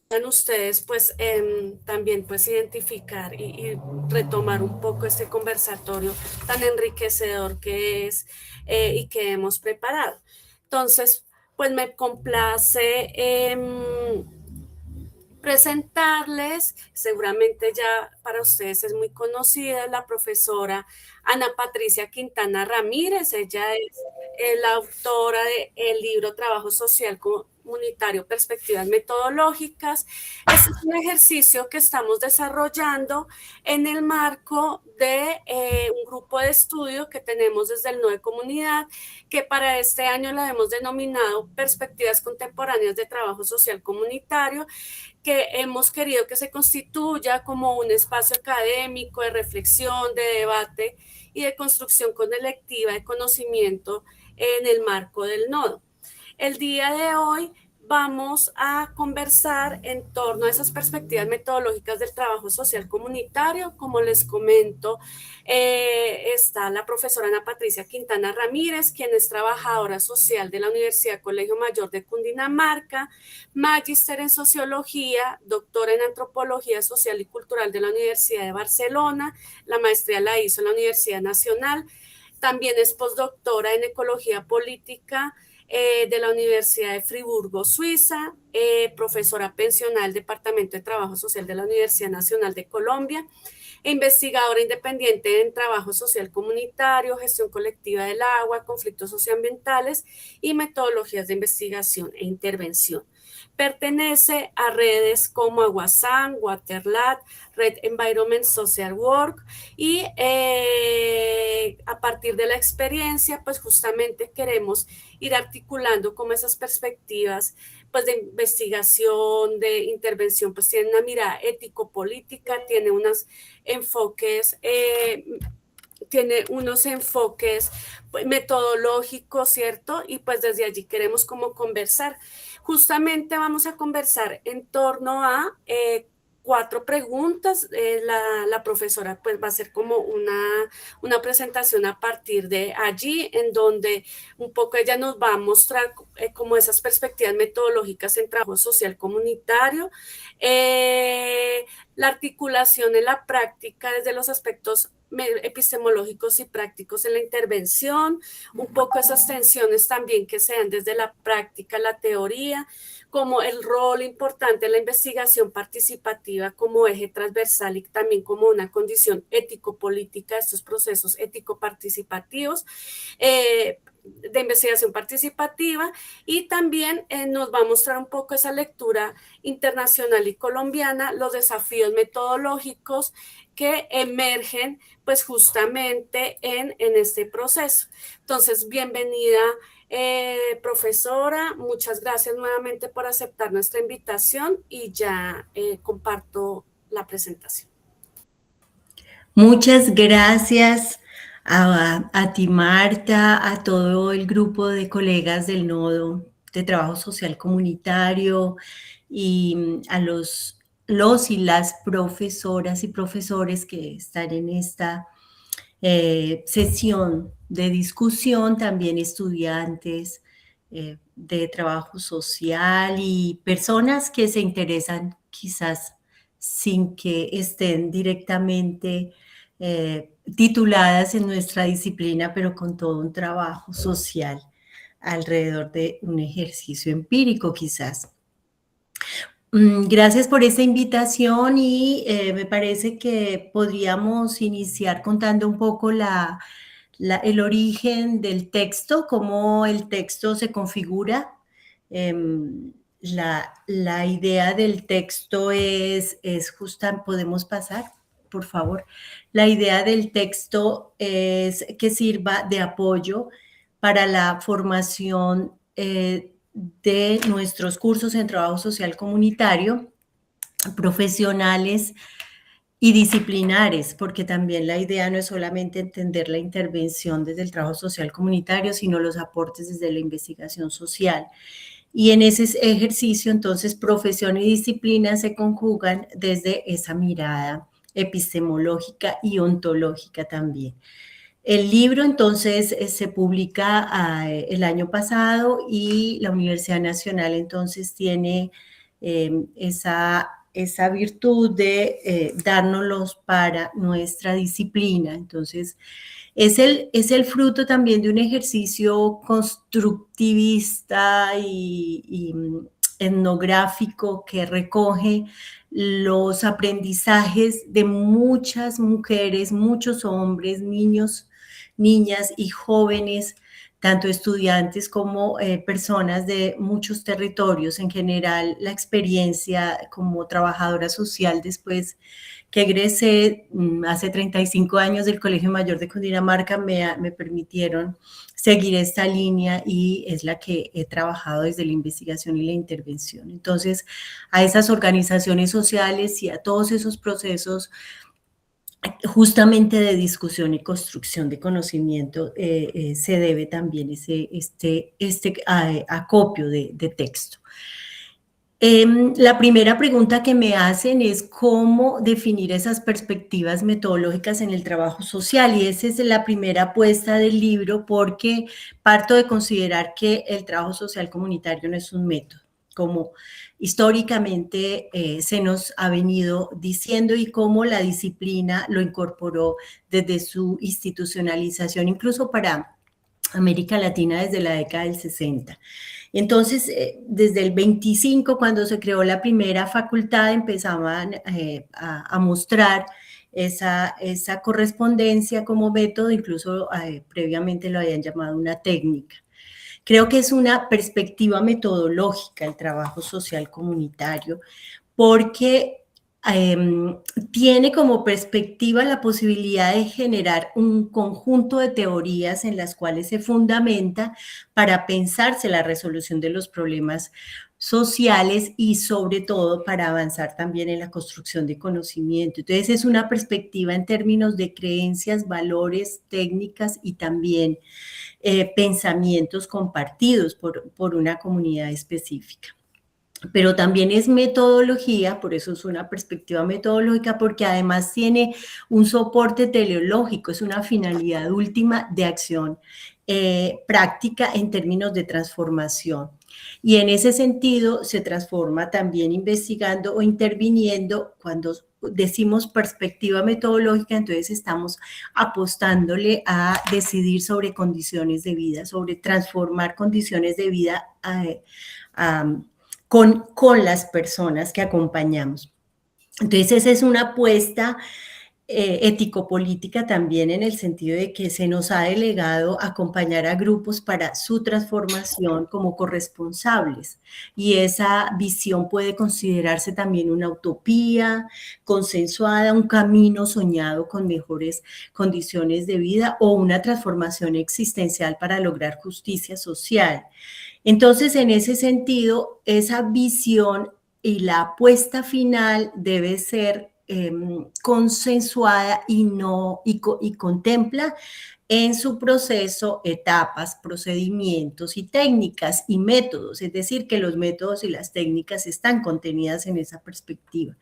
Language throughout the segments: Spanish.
puedan ustedes pues también pues identificar y retomar un poco este conversatorio tan enriquecedor que es y que hemos preparado. Entonces, pues me complace presentarles, seguramente ya para ustedes es muy conocida, la profesora Ana Patricia Quintana Ramírez. Ella es la autora del libro Trabajo Social Comunitario, Perspectivas Metodológicas. Este es un ejercicio que estamos desarrollando en el marco de un grupo de estudio que tenemos desde el NOE Comunidad, que para este año la hemos denominado Perspectivas Contemporáneas de Trabajo Social Comunitario, que hemos querido que se constituya como un espacio académico de reflexión, de debate y de construcción colectiva de conocimiento en el marco del nodo. El día de hoy vamos a conversar en torno a esas perspectivas metodológicas del trabajo social comunitario. Como les comento, está la profesora Ana Patricia Quintana Ramírez, quien es trabajadora social de la Universidad Colegio Mayor de Cundinamarca, magíster en sociología, doctora en antropología social y cultural de la Universidad de Barcelona, la maestría la hizo en la Universidad Nacional, también es postdoctora en ecología política de la Universidad de Friburgo, Suiza, profesora pensional del Departamento de Trabajo Social de la Universidad Nacional de Colombia, investigadora independiente en trabajo social comunitario, gestión colectiva del agua, conflictos socioambientales y metodologías de investigación e intervención. Pertenece a redes como Aguasán, Waterlat, Red Environment Social Work y a partir de la experiencia, pues justamente queremos ir articulando como esas perspectivas pues de investigación, de intervención, pues tiene una mirada ético-política, tiene unos enfoques metodológicos, ¿cierto? Y pues desde allí queremos como conversar. Justamente vamos a conversar en torno a 4 preguntas. La profesora pues va a hacer como una presentación a partir de allí, en donde un poco ella nos va a mostrar como esas perspectivas metodológicas en trabajo social comunitario, la articulación en la práctica desde los aspectos epistemológicos y prácticos en la intervención, un poco esas tensiones también que se dan desde la práctica, la teoría, como el rol importante de la investigación participativa como eje transversal y también como una condición ético-política de estos procesos ético-participativos, de investigación participativa, y también nos va a mostrar un poco esa lectura internacional y colombiana, los desafíos metodológicos que emergen pues justamente en este proceso. Entonces, bienvenida profesora, muchas gracias nuevamente por aceptar nuestra invitación y ya comparto la presentación. Muchas gracias a ti, Marta, a todo el grupo de colegas del Nodo de Trabajo Social Comunitario y a los y las profesoras y profesores que están en esta sesión de discusión, también estudiantes de trabajo social y personas que se interesan quizás sin que estén directamente tituladas en nuestra disciplina, pero con todo un trabajo social alrededor de un ejercicio empírico quizás. Gracias por esta invitación y me parece que podríamos iniciar contando un poco el origen del texto, cómo el texto se configura. La idea del texto es justa. ¿Podemos pasar, por favor? La idea del texto es que sirva de apoyo para la formación de nuestros cursos en trabajo social comunitario, profesionales y disciplinares, porque también la idea no es solamente entender la intervención desde el trabajo social comunitario, sino los aportes desde la investigación social. Y en ese ejercicio, entonces, profesión y disciplina se conjugan desde esa mirada epistemológica y ontológica también. El libro entonces se publica el año pasado y la Universidad Nacional entonces tiene esa virtud de dárnoslos para nuestra disciplina. Entonces, es el fruto también de un ejercicio constructivista y etnográfico que recoge los aprendizajes de muchas mujeres, muchos hombres, niños, niñas y jóvenes, tanto estudiantes como personas de muchos territorios. En general, la experiencia como trabajadora social después que egresé hace 35 años del Colegio Mayor de Cundinamarca, me permitieron seguir esta línea y es la que he trabajado desde la investigación y la intervención. Entonces, a esas organizaciones sociales y a todos esos procesos justamente de discusión y construcción de conocimiento se debe también este acopio de texto. La primera pregunta que me hacen es cómo definir esas perspectivas metodológicas en el trabajo social, y esa es la primera apuesta del libro, porque parto de considerar que el trabajo social comunitario no es un método, como históricamente se nos ha venido diciendo, y cómo la disciplina lo incorporó desde su institucionalización, incluso para América Latina desde la década del 60. Entonces, desde el 25, cuando se creó la primera facultad, empezaban a mostrar esa correspondencia como método, incluso previamente lo habían llamado una técnica. Creo que es una perspectiva metodológica el trabajo social comunitario, porque tiene como perspectiva la posibilidad de generar un conjunto de teorías en las cuales se fundamenta para pensarse la resolución de los problemas sociales y sobre todo para avanzar también en la construcción de conocimiento. Entonces es una perspectiva en términos de creencias, valores, técnicas y también pensamientos compartidos por una comunidad específica. Pero también es metodología, por eso es una perspectiva metodológica, porque además tiene un soporte teleológico, es una finalidad última de acción práctica en términos de transformación. Y en ese sentido se transforma también investigando o interviniendo. Cuando decimos perspectiva metodológica, entonces estamos apostándole a decidir sobre condiciones de vida, sobre transformar condiciones de vida con las personas que acompañamos. Entonces, esa es una apuesta ético-política también, en el sentido de que se nos ha delegado acompañar a grupos para su transformación como corresponsables, y esa visión puede considerarse también una utopía consensuada, un camino soñado con mejores condiciones de vida o una transformación existencial para lograr justicia social. Entonces, en ese sentido, esa visión y la apuesta final debe ser consensuada y contempla en su proceso etapas, procedimientos y técnicas y métodos, es decir, que los métodos y las técnicas están contenidas en esa perspectiva.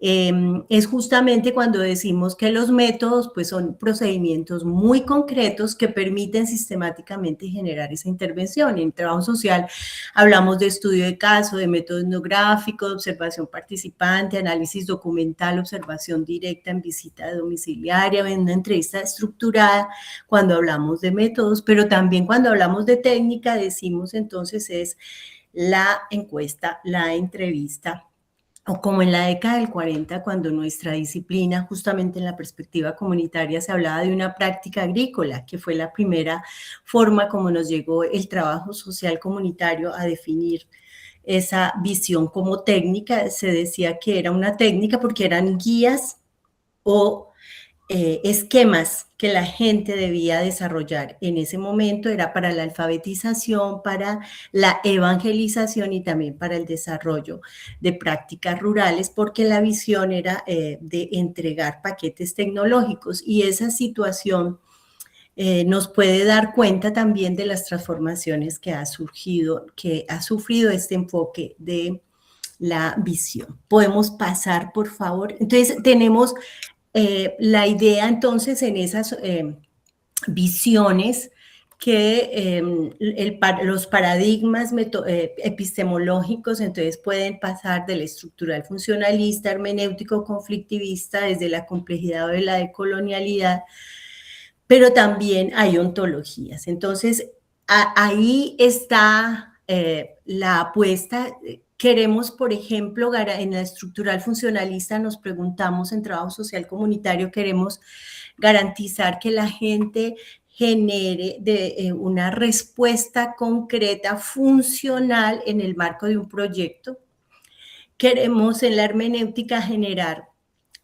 Es justamente cuando decimos que los métodos pues son procedimientos muy concretos que permiten sistemáticamente generar esa intervención. En trabajo social hablamos de estudio de caso, de método etnográfico, de observación participante, análisis documental, observación directa en visita domiciliaria, en una entrevista estructurada, cuando hablamos de métodos, pero también cuando hablamos de técnica decimos entonces es la encuesta, la entrevista, o como en la década del 40, cuando nuestra disciplina, justamente en la perspectiva comunitaria, se hablaba de una práctica agrícola, que fue la primera forma como nos llegó el trabajo social comunitario a definir esa visión como técnica. Se decía que era una técnica porque eran guías o esquemas que la gente debía desarrollar en ese momento. Era para la alfabetización, para la evangelización y también para el desarrollo de prácticas rurales, porque la visión era de entregar paquetes tecnológicos, y esa situación nos puede dar cuenta también de las transformaciones que ha sufrido este enfoque de la visión. ¿Podemos pasar, por favor? Entonces, tenemos la idea entonces en esas visiones que los paradigmas epistemológicos entonces pueden pasar del estructural funcionalista, hermenéutico conflictivista, desde la complejidad de la decolonialidad, pero también hay ontologías. Entonces, ahí está la apuesta. Queremos, por ejemplo, en la estructural funcionalista nos preguntamos en trabajo social comunitario, queremos garantizar que la gente genere una respuesta concreta, funcional en el marco de un proyecto. Queremos en la hermenéutica generar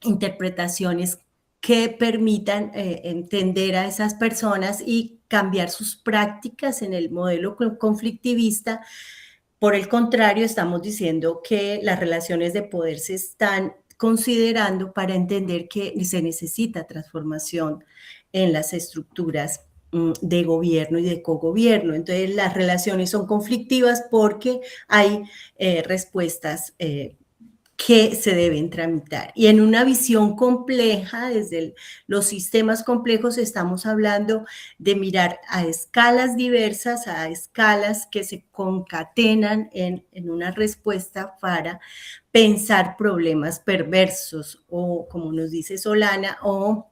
interpretaciones que permitan entender a esas personas y cambiar sus prácticas en el modelo conflictivista. Por el contrario, estamos diciendo que las relaciones de poder se están considerando para entender que se necesita transformación en las estructuras de gobierno y de cogobierno. Entonces, las relaciones son conflictivas porque hay respuestas que se deben tramitar. Y en una visión compleja, desde los sistemas complejos, estamos hablando de mirar a escalas diversas, a escalas que se concatenan en una respuesta para pensar problemas perversos o, como nos dice Solana, o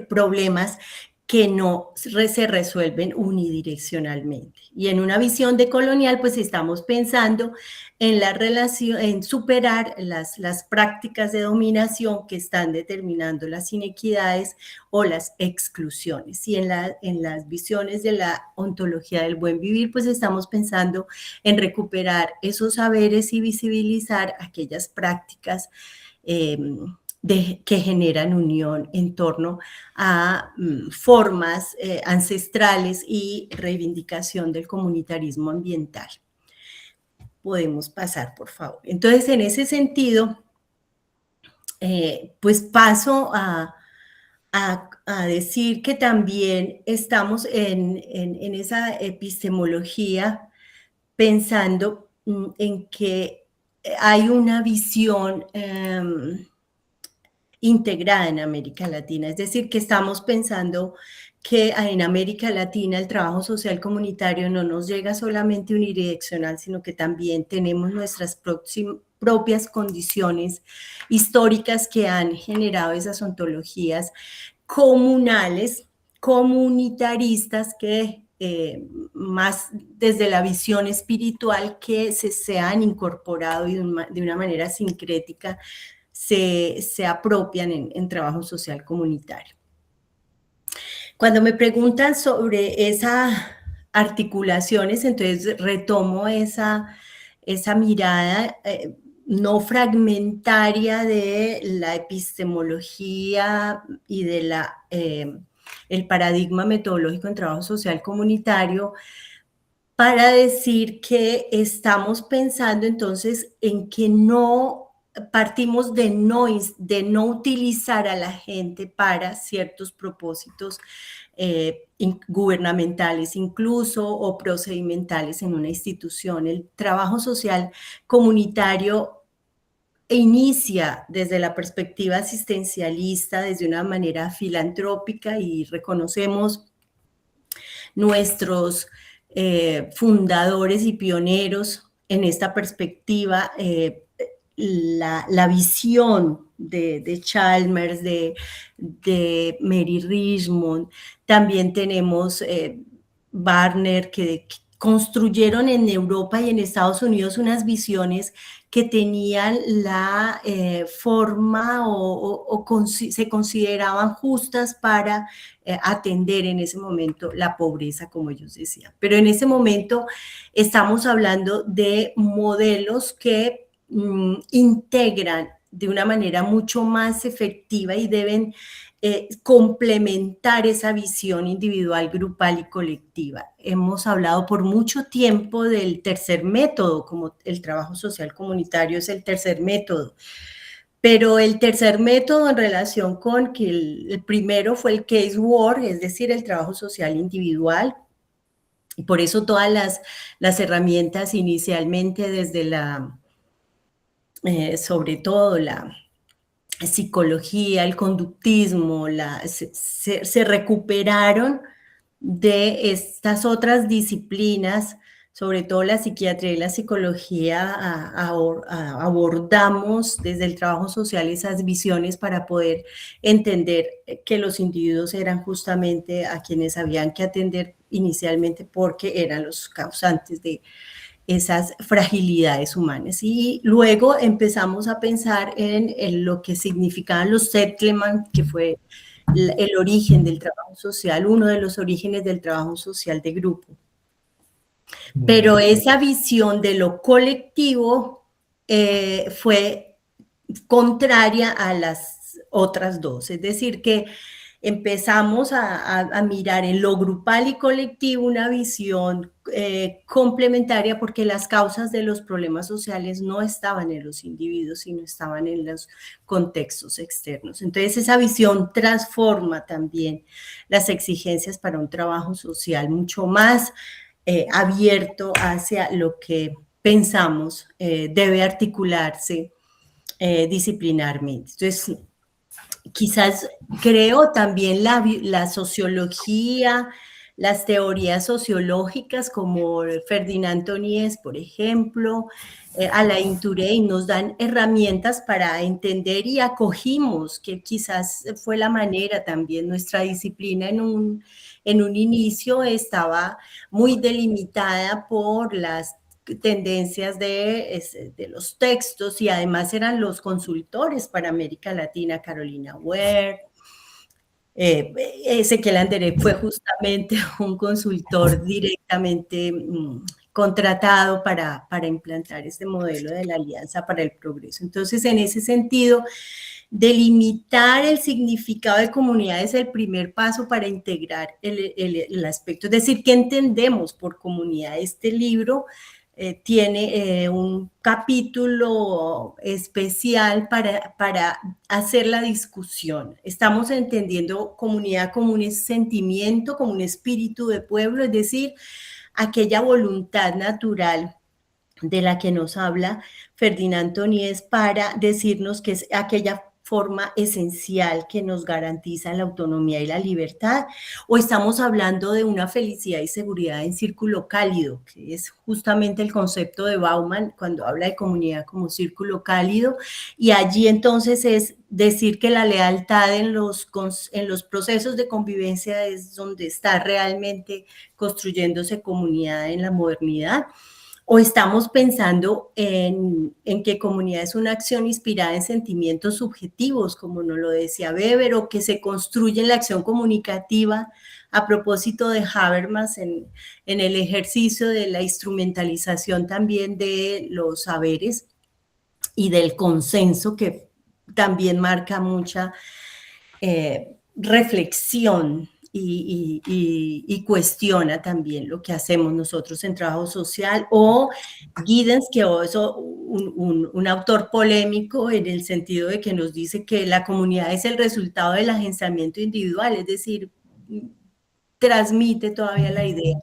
problemas que no se resuelven unidireccionalmente. Y en una visión decolonial, pues estamos pensando en la relación, en superar las prácticas de dominación que están determinando las inequidades o las exclusiones. Y en las visiones de la ontología del buen vivir, pues estamos pensando en recuperar esos saberes y visibilizar aquellas prácticas que generan unión en torno a formas ancestrales y reivindicación del comunitarismo ambiental. Podemos pasar, por favor. Entonces, en ese sentido, pues paso a decir que también estamos en esa epistemología pensando en que hay una visión integrada en América Latina, es decir, que estamos pensando que en América Latina el trabajo social comunitario no nos llega solamente unidireccional, sino que también tenemos nuestras propias condiciones históricas que han generado esas ontologías comunales, comunitaristas que más desde la visión espiritual que se han incorporado de una manera sincrética se apropian en trabajo social comunitario. Cuando me preguntan sobre esas articulaciones, entonces retomo esa mirada no fragmentaria de la epistemología y de el paradigma metodológico en trabajo social comunitario para decir que estamos pensando entonces en que no partimos de no utilizar a la gente para ciertos propósitos gubernamentales incluso o procedimentales en una institución. El trabajo social comunitario inicia desde la perspectiva asistencialista, desde una manera filantrópica y reconocemos nuestros fundadores y pioneros en esta perspectiva, la visión de Chalmers, de Mary Richmond. También tenemos Barner, que construyeron en Europa y en Estados Unidos unas visiones que tenían la forma se consideraban justas para atender en ese momento la pobreza, como ellos decían. Pero en ese momento estamos hablando de modelos que integran de una manera mucho más efectiva y deben complementar esa visión individual, grupal y colectiva. Hemos hablado por mucho tiempo del tercer método, como el trabajo social comunitario es el tercer método, pero el tercer método en relación con que el primero fue el case work, es decir, el trabajo social individual, y por eso todas las herramientas inicialmente desde sobre todo psicología, el conductismo, se recuperaron de estas otras disciplinas, sobre todo la psiquiatría y la psicología, abordamos desde el trabajo social esas visiones para poder entender que los individuos eran justamente a quienes habían que atender inicialmente porque eran los causantes de esas fragilidades humanas. Y luego empezamos a pensar en lo que significaban los settlement, que fue el origen del trabajo social, uno de los orígenes del trabajo social de grupo. Pero esa visión de lo colectivo fue contraria a las otras dos, es decir, que empezamos a mirar en lo grupal y colectivo una visión complementaria, porque las causas de los problemas sociales no estaban en los individuos, sino estaban en los contextos externos. Entonces esa visión transforma también las exigencias para un trabajo social mucho más abierto hacia lo que pensamos debe articularse disciplinarmente. Entonces, quizás creo también la sociología, las teorías sociológicas como Ferdinand Tonies, por ejemplo, Alain Touré, nos dan herramientas para entender y acogimos, que quizás fue la manera también, nuestra disciplina en un inicio estaba muy delimitada por las tendencias de los textos, y además eran los consultores para América Latina, Carolina Ware. Ezequiel Anderé fue justamente un consultor directamente contratado para implantar este modelo de la Alianza para el Progreso. Entonces, en ese sentido, delimitar el significado de comunidad es el primer paso para integrar el aspecto. Es decir, ¿qué entendemos por comunidad? Este libro tiene un capítulo especial para hacer la discusión. Estamos entendiendo comunidad como un sentimiento, como un espíritu de pueblo, es decir, aquella voluntad natural de la que nos habla Ferdinand Tonies para decirnos que es aquella forma esencial que nos garantiza la autonomía y la libertad, o estamos hablando de una felicidad y seguridad en círculo cálido, que es justamente el concepto de Bauman cuando habla de comunidad como círculo cálido, y allí entonces es decir que la lealtad en los procesos de convivencia es donde está realmente construyéndose comunidad en la modernidad. ¿O estamos pensando en que comunidad es una acción inspirada en sentimientos subjetivos, como nos lo decía Weber, o que se construye en la acción comunicativa a propósito de Habermas en el ejercicio de la instrumentalización también de los saberes y del consenso, que también marca mucha reflexión y cuestiona también lo que hacemos nosotros en trabajo social, o Giddens, que es un autor polémico en el sentido de que nos dice que la comunidad es el resultado del agenciamiento individual, es decir, transmite todavía la idea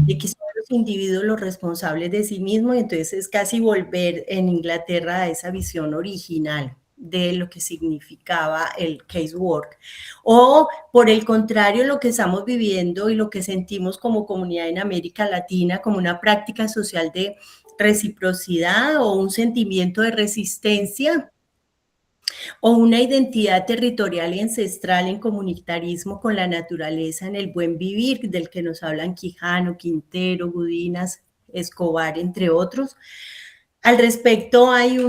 de que son los individuos los responsables de sí mismos, y entonces es casi volver en Inglaterra a esa visión original de lo que significaba el casework. O, por el contrario, lo que estamos viviendo y lo que sentimos como comunidad en América Latina, como una práctica social de reciprocidad o un sentimiento de resistencia, o una identidad territorial y ancestral en comunitarismo con la naturaleza, en el buen vivir, del que nos hablan Quijano, Quintero, Gudinas, Escobar, entre otros. Al respecto hay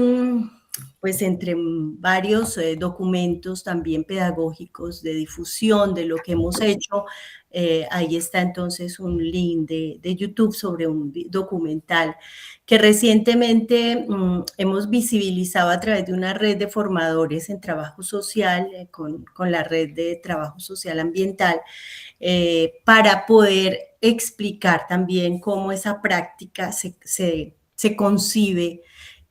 pues entre varios documentos también pedagógicos de difusión de lo que hemos hecho, ahí está entonces un link de YouTube sobre un documental que recientemente hemos visibilizado a través de una red de formadores en trabajo social, con la red de trabajo social ambiental, para poder explicar también cómo esa práctica se concibe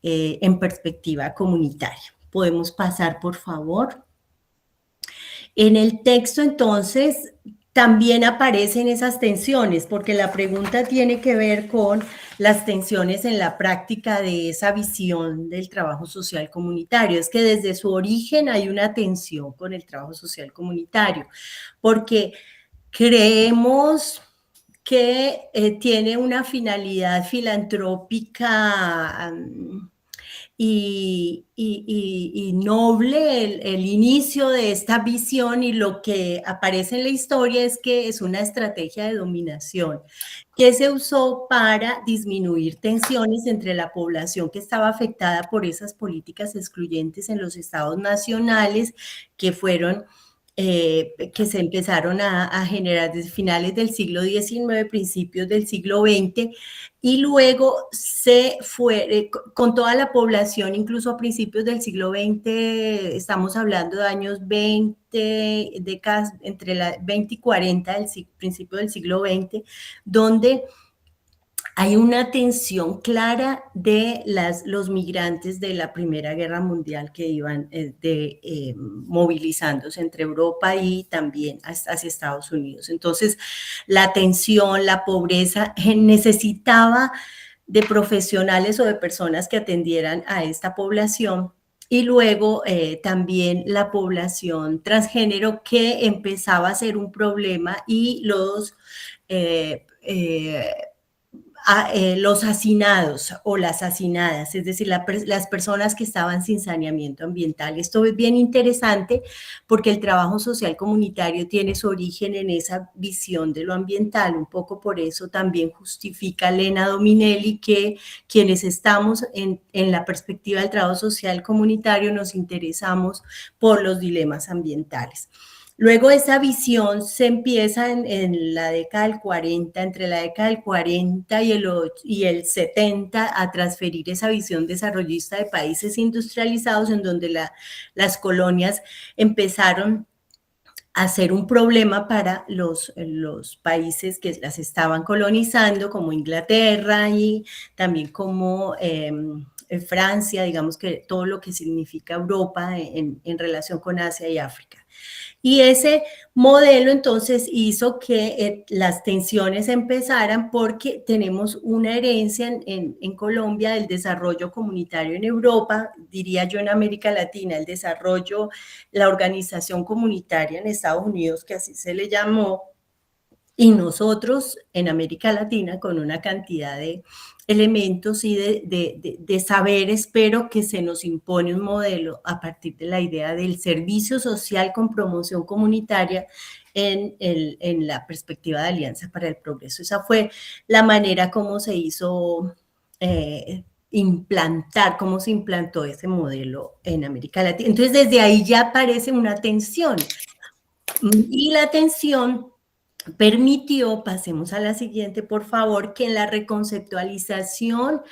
en perspectiva comunitaria. Podemos pasar, por favor. En el texto, entonces, también aparecen esas tensiones, porque la pregunta tiene que ver con las tensiones en la práctica de esa visión del trabajo social comunitario. Es que desde su origen hay una tensión con el trabajo social comunitario, porque creemos que tiene una finalidad filantrópica y noble el inicio de esta visión, y lo que aparece en la historia es que es una estrategia de dominación que se usó para disminuir tensiones entre la población que estaba afectada por esas políticas excluyentes en los estados nacionales que fueron que se empezaron a generar desde finales del siglo XIX, principios del siglo XX, y luego se fue con toda la población, incluso a principios del siglo XX, estamos hablando de años 20, décadas entre la 20 y 40 del principio del siglo XX, donde hay una tensión clara de los migrantes de la Primera Guerra Mundial que iban movilizándose entre Europa y también hacia Estados Unidos. Entonces, la tensión, la pobreza necesitaba de profesionales o de personas que atendieran a esta población, y luego también la población transgénero, que empezaba a ser un problema, y los hacinados o las hacinadas, es decir, las personas que estaban sin saneamiento ambiental. Esto es bien interesante porque el trabajo social comunitario tiene su origen en esa visión de lo ambiental. Un poco por eso también justifica Lena Dominelli que quienes estamos en la perspectiva del trabajo social comunitario nos interesamos por los dilemas ambientales. Luego esa visión se empieza en la década del 40, entre la década del 40 y el 70, a transferir esa visión desarrollista de países industrializados, en donde las colonias empezaron a ser un problema para los países que las estaban colonizando, como Inglaterra y también como Francia, digamos que todo lo que significa Europa en relación con Asia y África. Y ese modelo entonces hizo que las tensiones empezaran, porque tenemos una herencia en Colombia del desarrollo comunitario en Europa, diría yo en América Latina, el desarrollo, la organización comunitaria en Estados Unidos, que así se le llamó, y nosotros en América Latina con una cantidad de elementos y de saberes, pero que se nos impone un modelo a partir de la idea del servicio social con promoción comunitaria en la perspectiva de Alianza para el Progreso. Esa fue la manera como se hizo implantar, cómo se implantó ese modelo en América Latina. Entonces, desde ahí ya aparece una tensión. Y la tensión permitió, pasemos a la siguiente, por favor, que en la reconceptualización,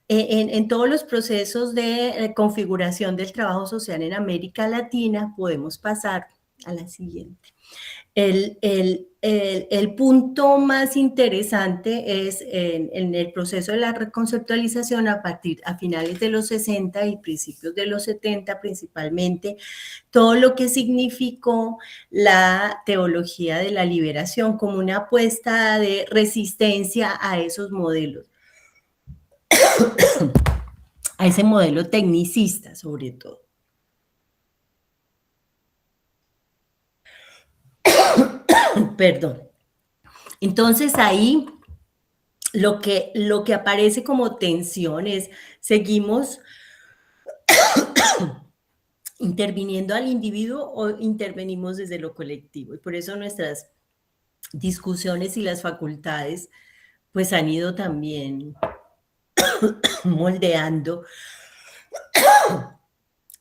en todos los procesos de configuración del trabajo social en América Latina, podemos pasar a la siguiente. El punto más interesante es en el proceso de la reconceptualización a finales de los 60 y principios de los 70 principalmente, todo lo que significó la teología de la liberación como una apuesta de resistencia a esos modelos, a ese modelo tecnicista sobre todo. Perdón. Entonces ahí lo que aparece como tensión es, seguimos interviniendo al individuo o intervenimos desde lo colectivo, y por eso nuestras discusiones y las facultades pues han ido también moldeando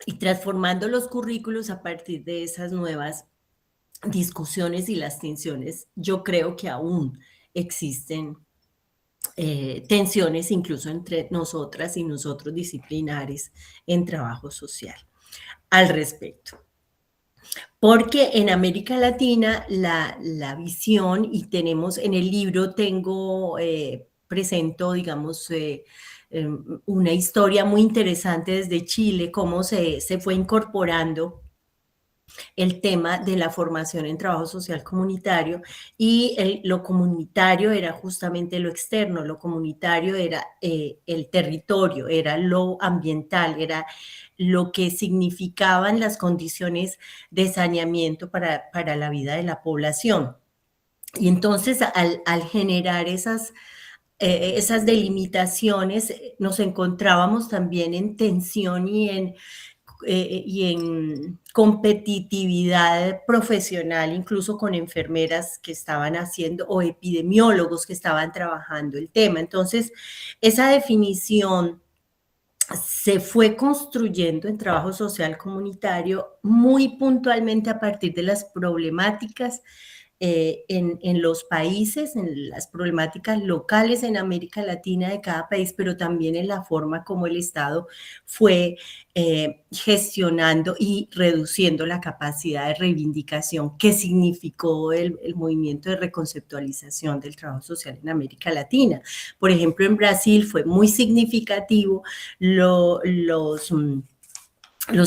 y transformando los currículos a partir de esas nuevas discusiones y las tensiones. Yo creo que aún existen tensiones incluso entre nosotras y nosotros disciplinares en trabajo social al respecto. Porque en América Latina la visión, y tenemos en el libro, presento, digamos, una historia muy interesante desde Chile, cómo se fue incorporando el tema de la formación en trabajo social comunitario, y lo comunitario era justamente lo externo, lo comunitario era el territorio, era lo ambiental, era lo que significaban las condiciones de saneamiento para la vida de la población. Y entonces al generar esas delimitaciones, nos encontrábamos también en tensión y en competitividad profesional, incluso con enfermeras que estaban haciendo o epidemiólogos que estaban trabajando el tema. Entonces, esa definición se fue construyendo en trabajo social comunitario muy puntualmente a partir de las problemáticas en los países, en las problemáticas locales en América Latina de cada país, pero también en la forma como el Estado fue gestionando y reduciendo la capacidad de reivindicación que significó el movimiento de reconceptualización del trabajo social en América Latina. Por ejemplo, en Brasil fue muy significativo los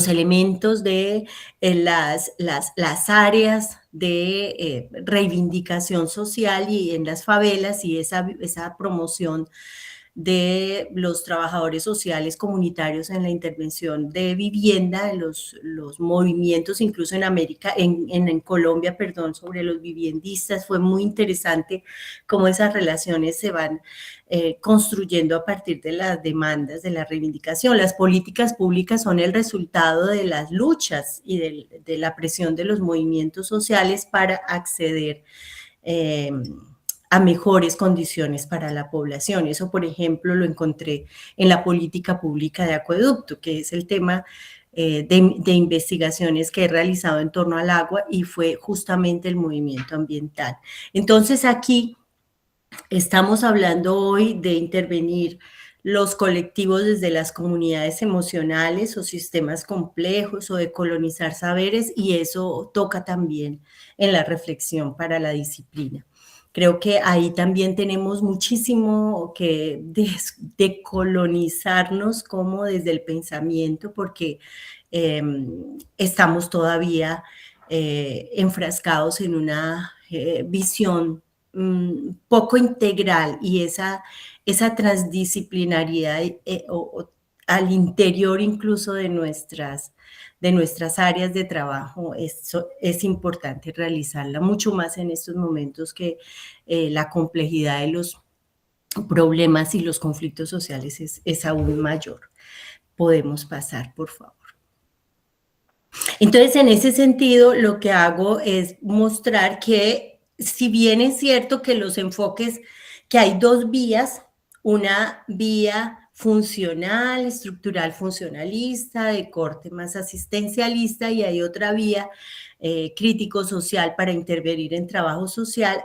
elementos de las áreas de reivindicación social y en las favelas, y esa promoción de los trabajadores sociales comunitarios en la intervención de vivienda, los movimientos incluso en América, en Colombia, perdón, sobre los viviendistas. Fue muy interesante cómo esas relaciones se van construyendo a partir de las demandas de la reivindicación. Las políticas públicas son el resultado de las luchas y de la presión de los movimientos sociales para acceder a mejores condiciones para la población. Eso, por ejemplo, lo encontré en la política pública de acueducto, que es el tema de investigaciones que he realizado en torno al agua, y fue justamente el movimiento ambiental. Entonces, aquí estamos hablando hoy de intervenir los colectivos desde las comunidades emocionales o sistemas complejos, o de colonizar saberes, y eso toca también en la reflexión para la disciplina. Creo que ahí también tenemos muchísimo que decolonizarnos como desde el pensamiento, porque estamos todavía enfrascados en una visión poco integral, y esa transdisciplinariedad al interior incluso de nuestras áreas de trabajo, es importante realizarla, mucho más en estos momentos que la complejidad de los problemas y los conflictos sociales es aún mayor. Podemos pasar, por favor. Entonces, en ese sentido, lo que hago es mostrar que, si bien es cierto que los enfoques, que hay dos vías, una vía funcional, estructural funcionalista, de corte más asistencialista, y hay otra vía crítico-social para intervenir en trabajo social,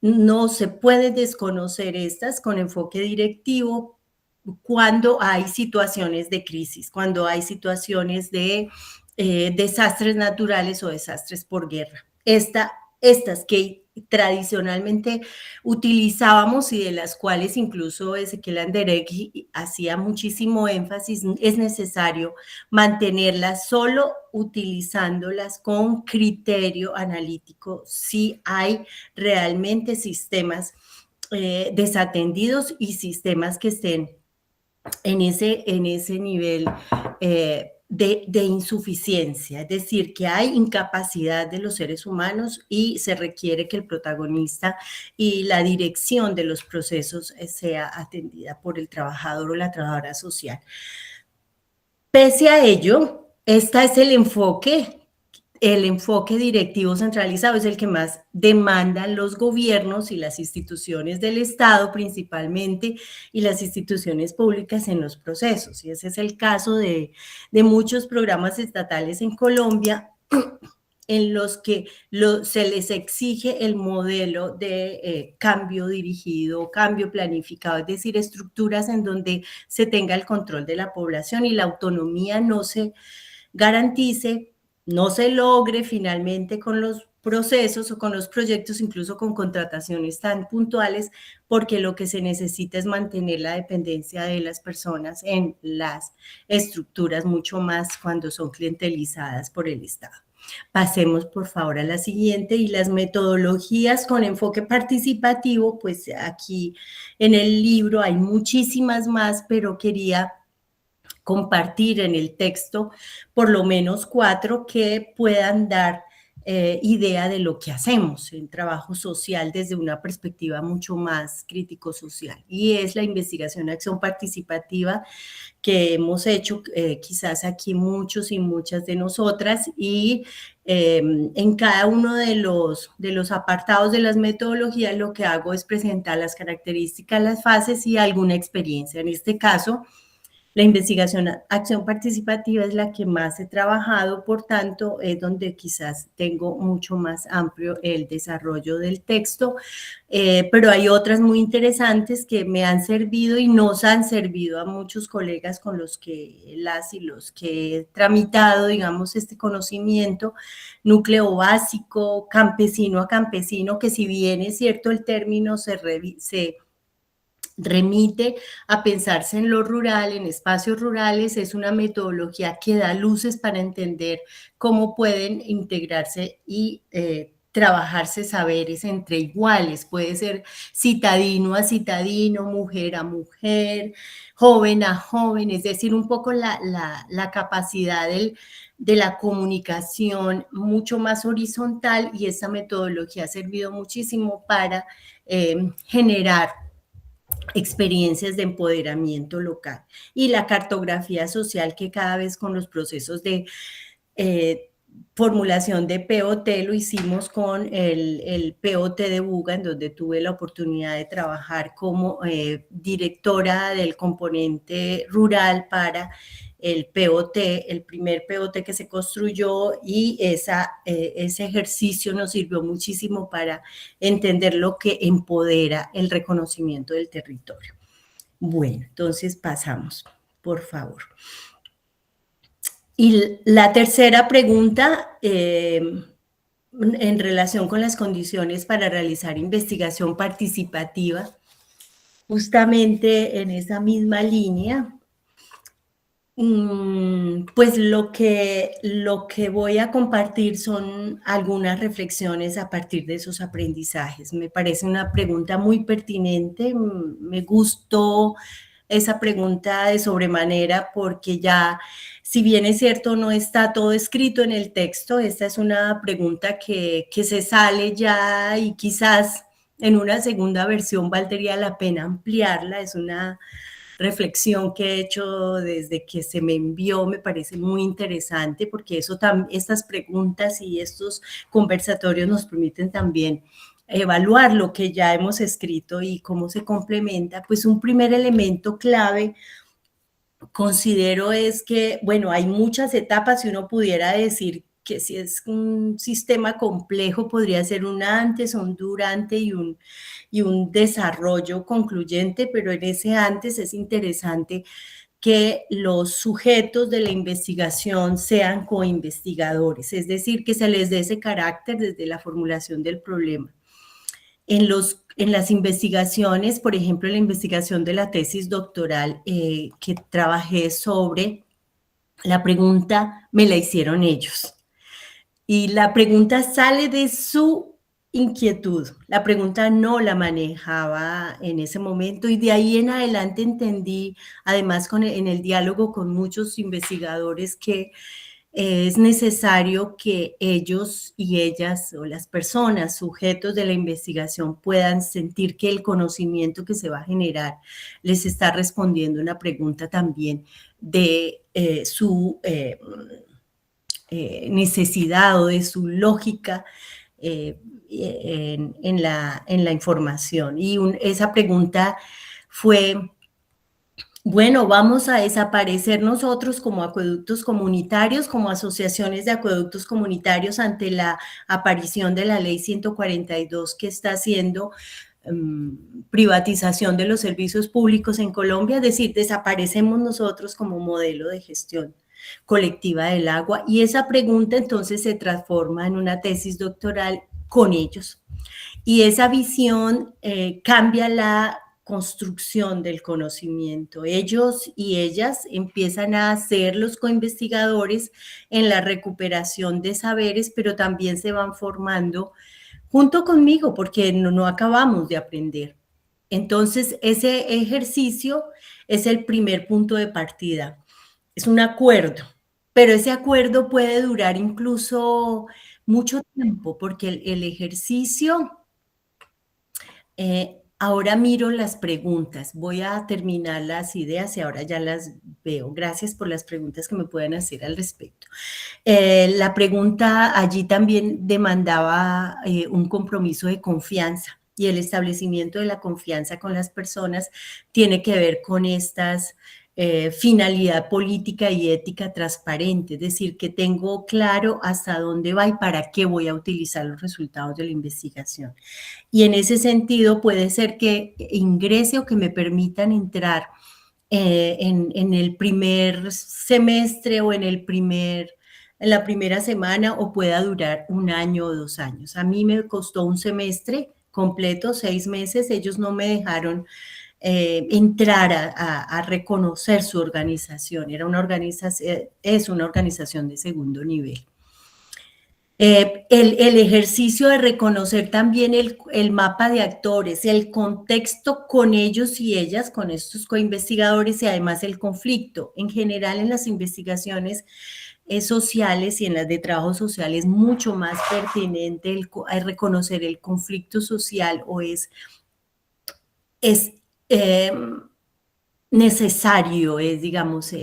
no se puede desconocer estas con enfoque directivo cuando hay situaciones de crisis, cuando hay situaciones de desastres naturales o desastres por guerra. Estas que tradicionalmente utilizábamos y de las cuales incluso Ezequiel Anderegui hacía muchísimo énfasis, es necesario mantenerlas solo utilizándolas con criterio analítico si hay realmente sistemas desatendidos y sistemas que estén en ese nivel de insuficiencia, es decir, que hay incapacidad de los seres humanos y se requiere que el protagonista y la dirección de los procesos sea atendida por el trabajador o la trabajadora social. Pese a ello, este es el enfoque directivo centralizado, es el que más demandan los gobiernos y las instituciones del Estado principalmente, y las instituciones públicas en los procesos. Y ese es el caso de muchos programas estatales en Colombia, en los que se les exige el modelo de cambio dirigido, cambio planificado, es decir, estructuras en donde se tenga el control de la población y la autonomía no se garantice, no se logre finalmente con los procesos o con los proyectos, incluso con contrataciones tan puntuales, porque lo que se necesita es mantener la dependencia de las personas en las estructuras, mucho más cuando son clientelizadas por el Estado. Pasemos por favor a la siguiente, y las metodologías con enfoque participativo, pues aquí en el libro hay muchísimas más, pero quería compartir en el texto por lo menos 4 que puedan dar idea de lo que hacemos en trabajo social desde una perspectiva mucho más crítico-social. Y es la investigación acción participativa que hemos hecho quizás aquí muchos y muchas de nosotras, y en cada uno de los apartados de las metodologías lo que hago es presentar las características, las fases y alguna experiencia. En este caso, la investigación acción participativa es la que más he trabajado, por tanto, es donde quizás tengo mucho más amplio el desarrollo del texto, pero hay otras muy interesantes que me han servido y nos han servido a muchos colegas con los que las y los que he tramitado, digamos, este conocimiento, núcleo básico, campesino a campesino, que si bien es cierto el término se remite a pensarse en lo rural, en espacios rurales, es una metodología que da luces para entender cómo pueden integrarse y trabajarse saberes entre iguales. Puede ser citadino a citadino, mujer a mujer, joven a joven, es decir, un poco la capacidad de la comunicación mucho más horizontal, y esta metodología ha servido muchísimo para generar experiencias de empoderamiento local. Y la cartografía social, que cada vez con los procesos de formulación de POT lo hicimos con el POT de Buga, en donde tuve la oportunidad de trabajar como directora del componente rural para el POT, el primer POT que se construyó, y ese ejercicio nos sirvió muchísimo para entender lo que empodera el reconocimiento del territorio. Bueno, entonces pasamos, por favor. Y la tercera pregunta, en relación con las condiciones para realizar investigación participativa, justamente en esa misma línea, pues lo que voy a compartir son algunas reflexiones a partir de esos aprendizajes. Me parece una pregunta muy pertinente, me gustó esa pregunta de sobremanera, porque ya, si bien es cierto, no está todo escrito en el texto, esta es una pregunta que se sale ya, y quizás en una segunda versión valdría la pena ampliarla. Es una reflexión que he hecho desde que se me envió, me parece muy interesante, porque estas preguntas y estos conversatorios nos permiten también evaluar lo que ya hemos escrito y cómo se complementa. Pues un primer elemento clave, considero, es que, bueno, hay muchas etapas, y uno pudiera decir que si es un sistema complejo podría ser un antes, un durante y un desarrollo concluyente, pero en ese antes es interesante que los sujetos de la investigación sean coinvestigadores, es decir, que se les dé ese carácter desde la formulación del problema. En las investigaciones, por ejemplo, la investigación de la tesis doctoral que trabajé sobre la pregunta, me la hicieron ellos. Y la pregunta sale de su inquietud. La pregunta no la manejaba en ese momento, y de ahí en adelante entendí, además en el diálogo con muchos investigadores, que es necesario que ellos y ellas, o las personas sujetos de la investigación, puedan sentir que el conocimiento que se va a generar les está respondiendo una pregunta también de su necesidad o de su lógica en la información. Y esa pregunta fue: bueno, ¿vamos a desaparecer nosotros como acueductos comunitarios, como asociaciones de acueductos comunitarios, ante la aparición de la ley 142, que está haciendo privatización de los servicios públicos en Colombia? Es decir, ¿desaparecemos nosotros como modelo de gestión colectiva del agua? Y esa pregunta entonces se transforma en una tesis doctoral con ellos. Y esa visión cambia la construcción del conocimiento. Ellos y ellas empiezan a ser los coinvestigadores en la recuperación de saberes, pero también se van formando junto conmigo porque no acabamos de aprender. Entonces, ese ejercicio es el primer punto de partida. Es un acuerdo, pero ese acuerdo puede durar incluso mucho tiempo porque el ejercicio, ahora miro las preguntas, voy a terminar las ideas y ahora ya las veo. Gracias por las preguntas que me pueden hacer al respecto. La pregunta allí también demandaba un compromiso de confianza y el establecimiento de la confianza con las personas tiene que ver con estas finalidad política y ética transparente, es decir, que tengo claro hasta dónde va y para qué voy a utilizar los resultados de la investigación. Y en ese sentido puede ser que ingrese o que me permitan entrar en el primer semestre o en la primera semana o pueda durar 1 año o 2 años. A mí me costó un semestre completo, 6 meses, ellos no me dejaron entrar a reconocer su organización, es una organización de segundo nivel. El ejercicio de reconocer también el mapa de actores, el contexto con ellos y ellas, con estos coinvestigadores y además el conflicto. En general en las investigaciones sociales y en las de trabajo social es mucho más pertinente el reconocer el conflicto social o es necesario, digamos,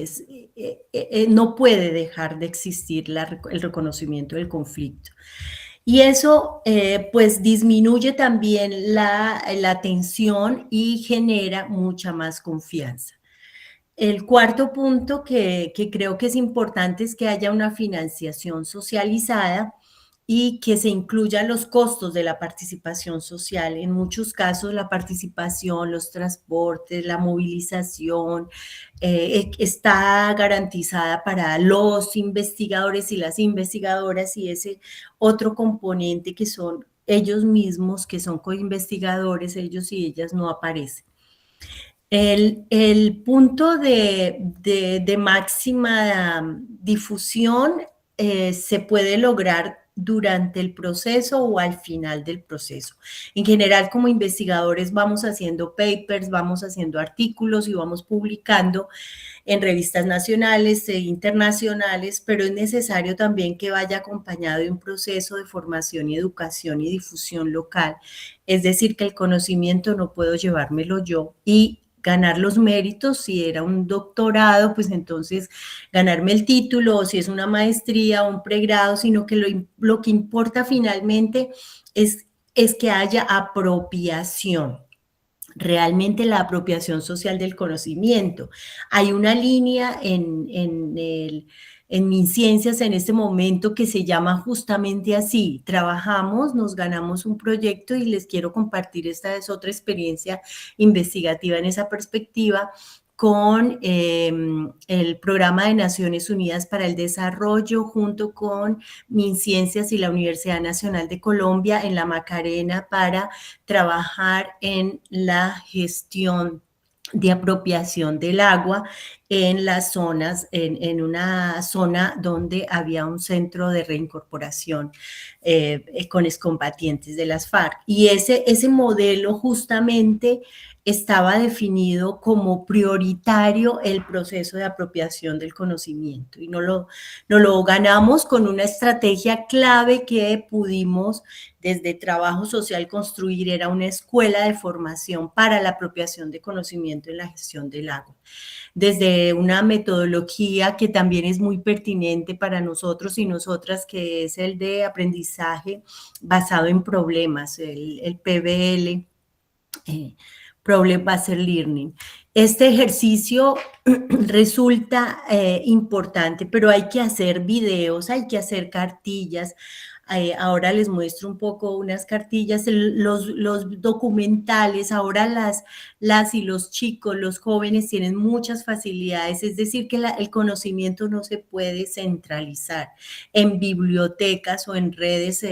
no puede dejar de existir el reconocimiento del conflicto. Y eso pues disminuye también la tensión y genera mucha más confianza. El cuarto punto que creo que es importante es que haya una financiación socializada y que se incluyan los costos de la participación social. En muchos casos la participación, los transportes, la movilización está garantizada para los investigadores y las investigadoras y ese otro componente que son ellos mismos, que son coinvestigadores, ellos y ellas no aparecen. El punto de máxima difusión se puede lograr durante el proceso o al final del proceso. En general, como investigadores vamos haciendo papers, vamos haciendo artículos y vamos publicando en revistas nacionales e internacionales, pero es necesario también que vaya acompañado de un proceso de formación y educación y difusión local. Es decir, que el conocimiento no puedo llevármelo yo y ganar los méritos, si era un doctorado, pues entonces ganarme el título, o si es una maestría o un pregrado, sino que lo que importa finalmente es que haya apropiación. Realmente la apropiación social del conocimiento. Hay una línea en MinCiencias en este momento que se llama justamente así. Trabajamos, nos ganamos un proyecto y les quiero compartir, esta es otra experiencia investigativa en esa perspectiva, con el Programa de Naciones Unidas para el Desarrollo, junto con MinCiencias y la Universidad Nacional de Colombia en la Macarena para trabajar en la gestión de apropiación del agua en las zonas, en una zona donde había un centro de reincorporación con excombatientes de las FARC. Y ese modelo justamente estaba definido como prioritario el proceso de apropiación del conocimiento y no lo ganamos con una estrategia clave que pudimos desde trabajo social construir, era una escuela de formación para la apropiación de conocimiento en la gestión del agua. Desde una metodología que también es muy pertinente para nosotros y nosotras, que es el de aprendizaje basado en problemas, el PBL, Problem Based Learning. Este ejercicio resulta importante, pero hay que hacer videos, hay que hacer cartillas. Ahora les muestro un poco unas cartillas, los documentales. Ahora las y los chicos, los jóvenes tienen muchas facilidades, es decir, que el conocimiento no se puede centralizar en bibliotecas o en redes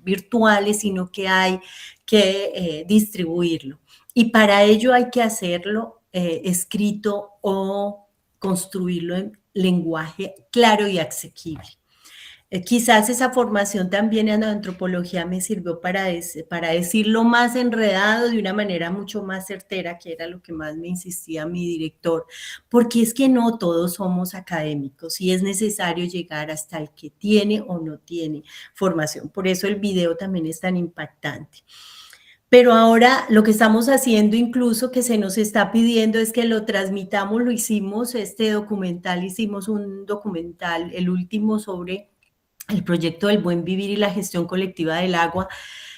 virtuales, sino que hay que distribuirlo. y para ello hay que hacerlo escrito o construirlo en lenguaje claro y asequible. Quizás esa formación también en antropología me sirvió para decirlo más enredado de una manera mucho más certera, que era lo que más me insistía mi director, porque es que no todos somos académicos y es necesario llegar hasta el que tiene o no tiene formación. Por eso el video también es tan impactante. Pero ahora lo que estamos haciendo incluso que se nos está pidiendo es que lo transmitamos, lo hicimos, este documental, hicimos un documental, el último sobre el proyecto del buen vivir y la gestión colectiva del agua,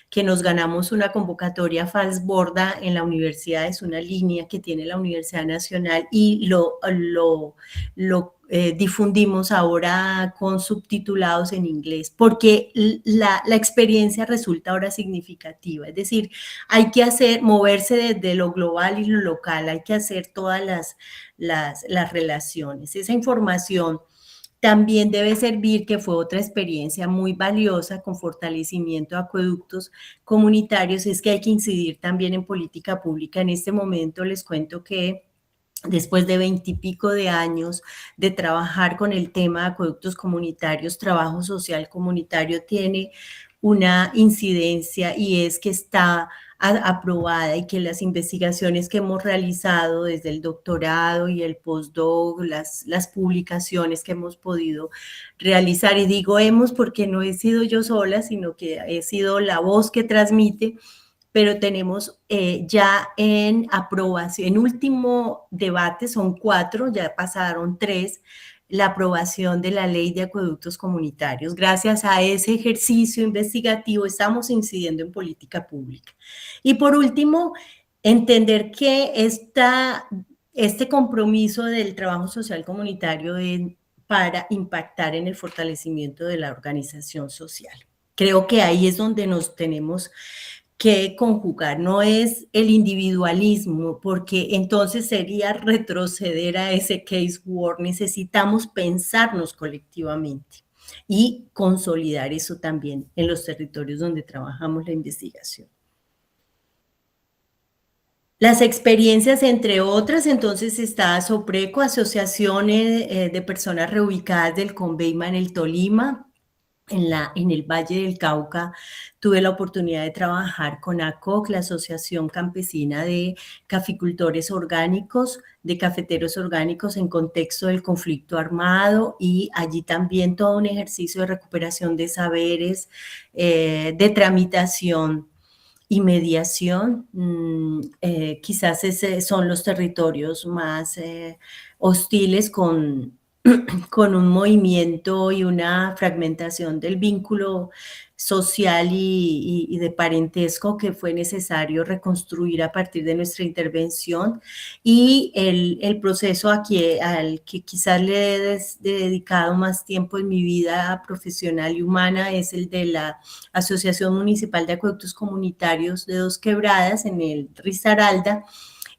que nos ganamos una convocatoria Falsborda en la universidad, es una línea que tiene la Universidad Nacional y lo difundimos ahora con subtitulados en inglés, porque la experiencia resulta ahora significativa, es decir, hay que moverse desde lo global y lo local, hay que hacer todas las relaciones. Esa información también debe servir, que fue otra experiencia muy valiosa con fortalecimiento de acueductos comunitarios, es que hay que incidir también en política pública. En este momento les cuento que después de 20 y pico de años de trabajar con el tema de acueductos comunitarios, trabajo social comunitario tiene una incidencia y es que está aprobada y que las investigaciones que hemos realizado desde el doctorado y el postdoc, las publicaciones que hemos podido realizar, y digo hemos porque no he sido yo sola, sino que he sido la voz que transmite, pero tenemos ya en aprobación, en último debate, son 4, ya pasaron 3, la aprobación de la ley de acueductos comunitarios. Gracias a ese ejercicio investigativo estamos incidiendo en política pública. Y por último, entender que este compromiso del trabajo social comunitario para impactar en el fortalecimiento de la organización social. Creo que ahí es donde nos tenemos que conjugar, no es el individualismo, porque entonces sería retroceder a ese case war. Necesitamos pensarnos colectivamente y consolidar eso también en los territorios donde trabajamos la investigación. Las experiencias, entre otras, entonces está Sopreco, asociaciones de personas reubicadas del Conveima en el Tolima. En el Valle del Cauca tuve la oportunidad de trabajar con ACOC, la Asociación Campesina de Caficultores Orgánicos, de Cafeteros Orgánicos en contexto del conflicto armado, y allí también todo un ejercicio de recuperación de saberes, de tramitación y mediación. Quizás son los territorios más hostiles con un movimiento y una fragmentación del vínculo social y de parentesco que fue necesario reconstruir a partir de nuestra intervención, y el proceso aquí al que quizás le he dedicado más tiempo en mi vida profesional y humana es el de la Asociación Municipal de Acueductos Comunitarios de Dos Quebradas en el Risaralda.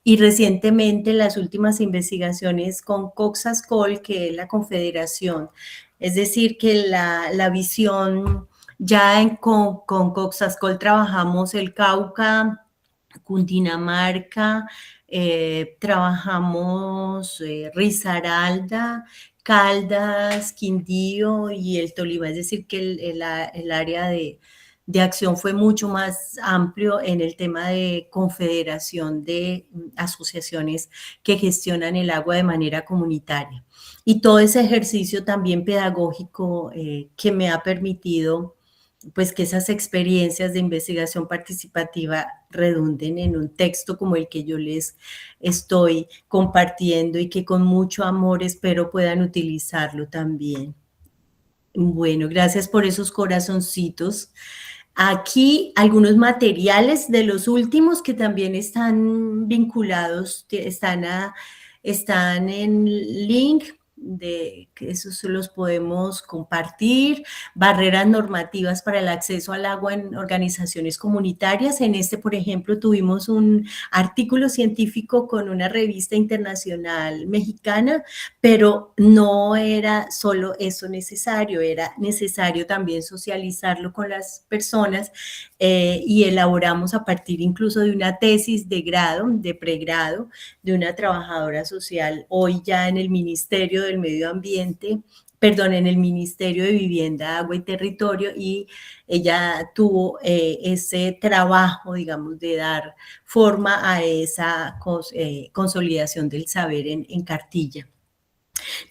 Y recientemente las últimas investigaciones con Coxascol, que es la confederación, es decir, que la visión ya con Coxascol trabajamos el Cauca, Cundinamarca, trabajamos Risaralda, Caldas, Quindío y el Tolima, es decir, que el área de acción fue mucho más amplio en el tema de confederación de asociaciones que gestionan el agua de manera comunitaria. Y todo ese ejercicio también pedagógico que me ha permitido pues que esas experiencias de investigación participativa redunden en un texto como el que yo les estoy compartiendo y que con mucho amor espero puedan utilizarlo también. Bueno, gracias por esos corazoncitos. Aquí algunos materiales de los últimos que también están vinculados, están en link. que esos los podemos compartir, barreras normativas para el acceso al agua en organizaciones comunitarias. En este, por ejemplo, tuvimos un artículo científico con una revista internacional mexicana, pero no era solo eso necesario, era necesario también socializarlo con las personas, y elaboramos a partir incluso de una tesis de grado, de pregrado, de una trabajadora social, hoy ya en el Ministerio del Medio Ambiente, perdón, en el Ministerio de Vivienda, Agua y Territorio, y ella tuvo ese trabajo, digamos, de dar forma a esa consolidación del saber en cartilla.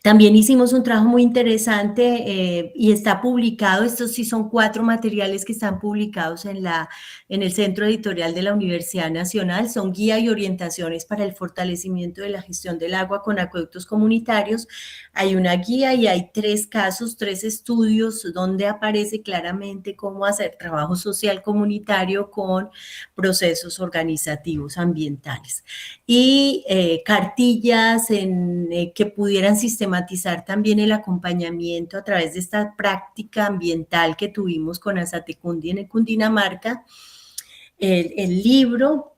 También hicimos un trabajo muy interesante y está publicado, estos sí son 4 materiales que están publicados en el Centro Editorial de la Universidad Nacional, son guía y orientaciones para el fortalecimiento de la gestión del agua con acueductos comunitarios. Hay una guía y hay 3 casos, 3 estudios donde aparece claramente cómo hacer trabajo social comunitario con procesos organizativos ambientales. Y cartillas que pudieran sistematizar también el acompañamiento a través de esta práctica ambiental que tuvimos con Asatecundi en Cundinamarca, el libro,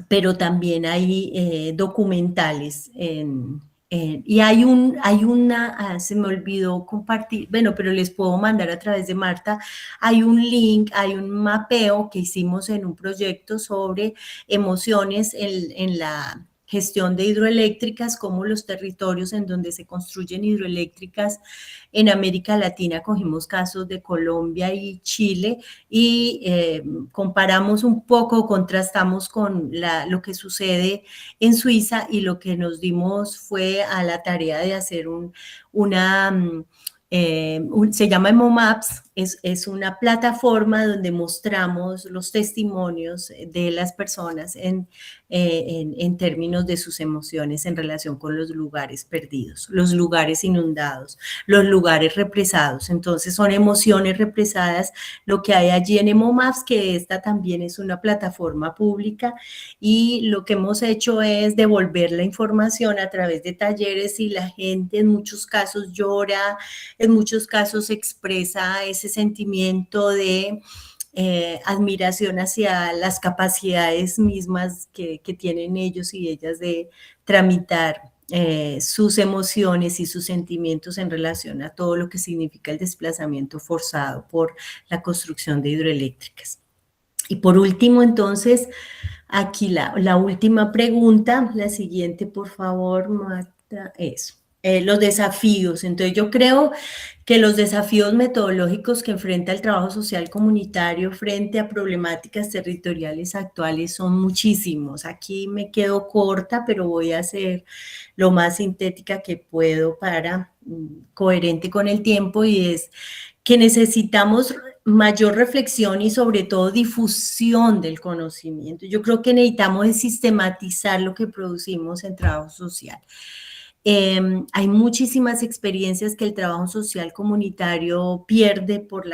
pero también hay documentales y hay una, se me olvidó compartir, bueno, pero les puedo mandar a través de Marta, hay un link, hay un mapeo que hicimos en un proyecto sobre emociones en la gestión de hidroeléctricas, como los territorios en donde se construyen hidroeléctricas en América Latina, cogimos casos de Colombia y Chile y comparamos un poco, contrastamos con lo que sucede en Suiza y lo que nos dimos fue a la tarea de hacer se llama EmoMaps, es una plataforma donde mostramos los testimonios de las personas en términos de sus emociones en relación con los lugares perdidos, los lugares inundados, los lugares represados. Entonces son emociones represadas lo que hay allí en EmoMaps, que esta también es una plataforma pública, y lo que hemos hecho es devolver la información a través de talleres y la gente en muchos casos llora, en muchos casos expresa ese sentimiento de admiración hacia las capacidades mismas que tienen ellos y ellas de tramitar sus emociones y sus sentimientos en relación a todo lo que significa el desplazamiento forzado por la construcción de hidroeléctricas. Y por último, entonces, aquí la última pregunta, la siguiente, por favor, Marta, eso. Los desafíos. Entonces, yo creo que los desafíos metodológicos que enfrenta el trabajo social comunitario frente a problemáticas territoriales actuales son muchísimos. Aquí me quedo corta, pero voy a ser lo más sintética que puedo para coherente con el tiempo, y es que necesitamos mayor reflexión y sobre todo difusión del conocimiento. Yo creo que necesitamos sistematizar lo que producimos en trabajo social. Hay muchísimas experiencias que el trabajo social comunitario pierde por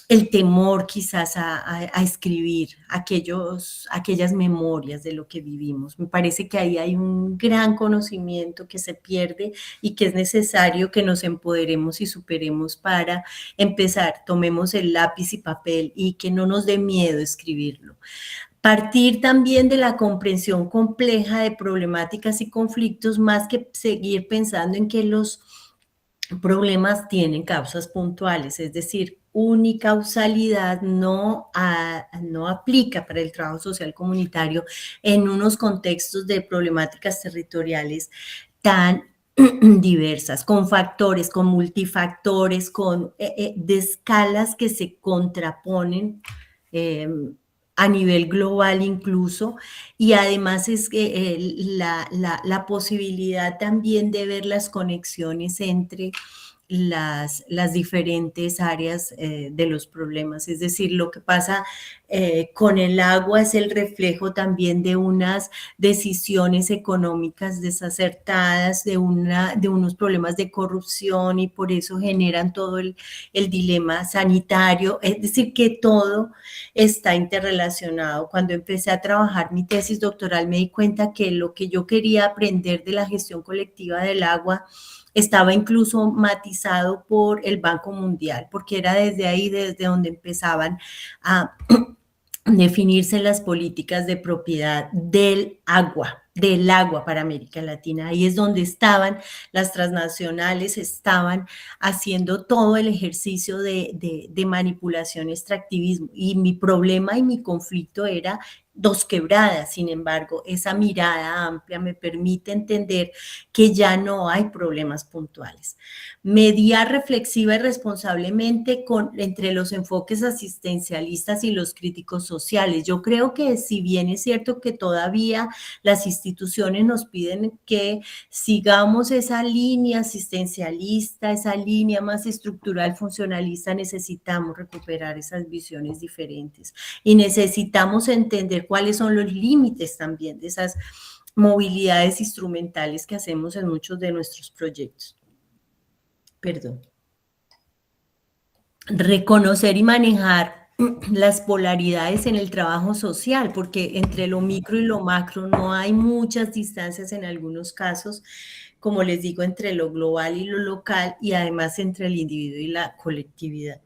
el temor quizás a escribir aquellas memorias de lo que vivimos. Me parece que ahí hay un gran conocimiento que se pierde y que es necesario que nos empoderemos y superemos para empezar. Tomemos el lápiz y papel y que no nos dé miedo escribirlo. Partir también de la comprensión compleja de problemáticas y conflictos, más que seguir pensando en que los problemas tienen causas puntuales, es decir, unicausalidad no aplica para el trabajo social comunitario en unos contextos de problemáticas territoriales tan diversas, con factores, con multifactores, de escalas que se contraponen a nivel global incluso, y además es que la posibilidad también de ver las conexiones entre las diferentes áreas de los problemas. Es decir, lo que pasa con el agua es el reflejo también de unas decisiones económicas desacertadas, de unos problemas de corrupción, y por eso generan todo el dilema sanitario. Es decir, que todo está interrelacionado. Cuando empecé a trabajar mi tesis doctoral me di cuenta que lo que yo quería aprender de la gestión colectiva del agua estaba incluso matizado por el Banco Mundial, porque era desde ahí, desde donde empezaban a definirse las políticas de propiedad del agua para América Latina. Ahí es donde estaban las transnacionales, estaban haciendo todo el ejercicio de manipulación, extractivismo. Y mi problema y mi conflicto era Dos Quebradas. Sin embargo, esa mirada amplia me permite entender que ya no hay problemas puntuales. Mediar reflexiva y responsablemente entre los enfoques asistencialistas y los críticos sociales. Yo creo que si bien es cierto que todavía las instituciones nos piden que sigamos esa línea asistencialista, esa línea más estructural funcionalista, necesitamos recuperar esas visiones diferentes y necesitamos entender cuáles son los límites también de esas movilidades instrumentales que hacemos en muchos de nuestros proyectos. Perdón. Reconocer y manejar las polaridades en el trabajo social, porque entre lo micro y lo macro no hay muchas distancias en algunos casos, como les digo, entre lo global y lo local, y además entre el individuo y la colectividad.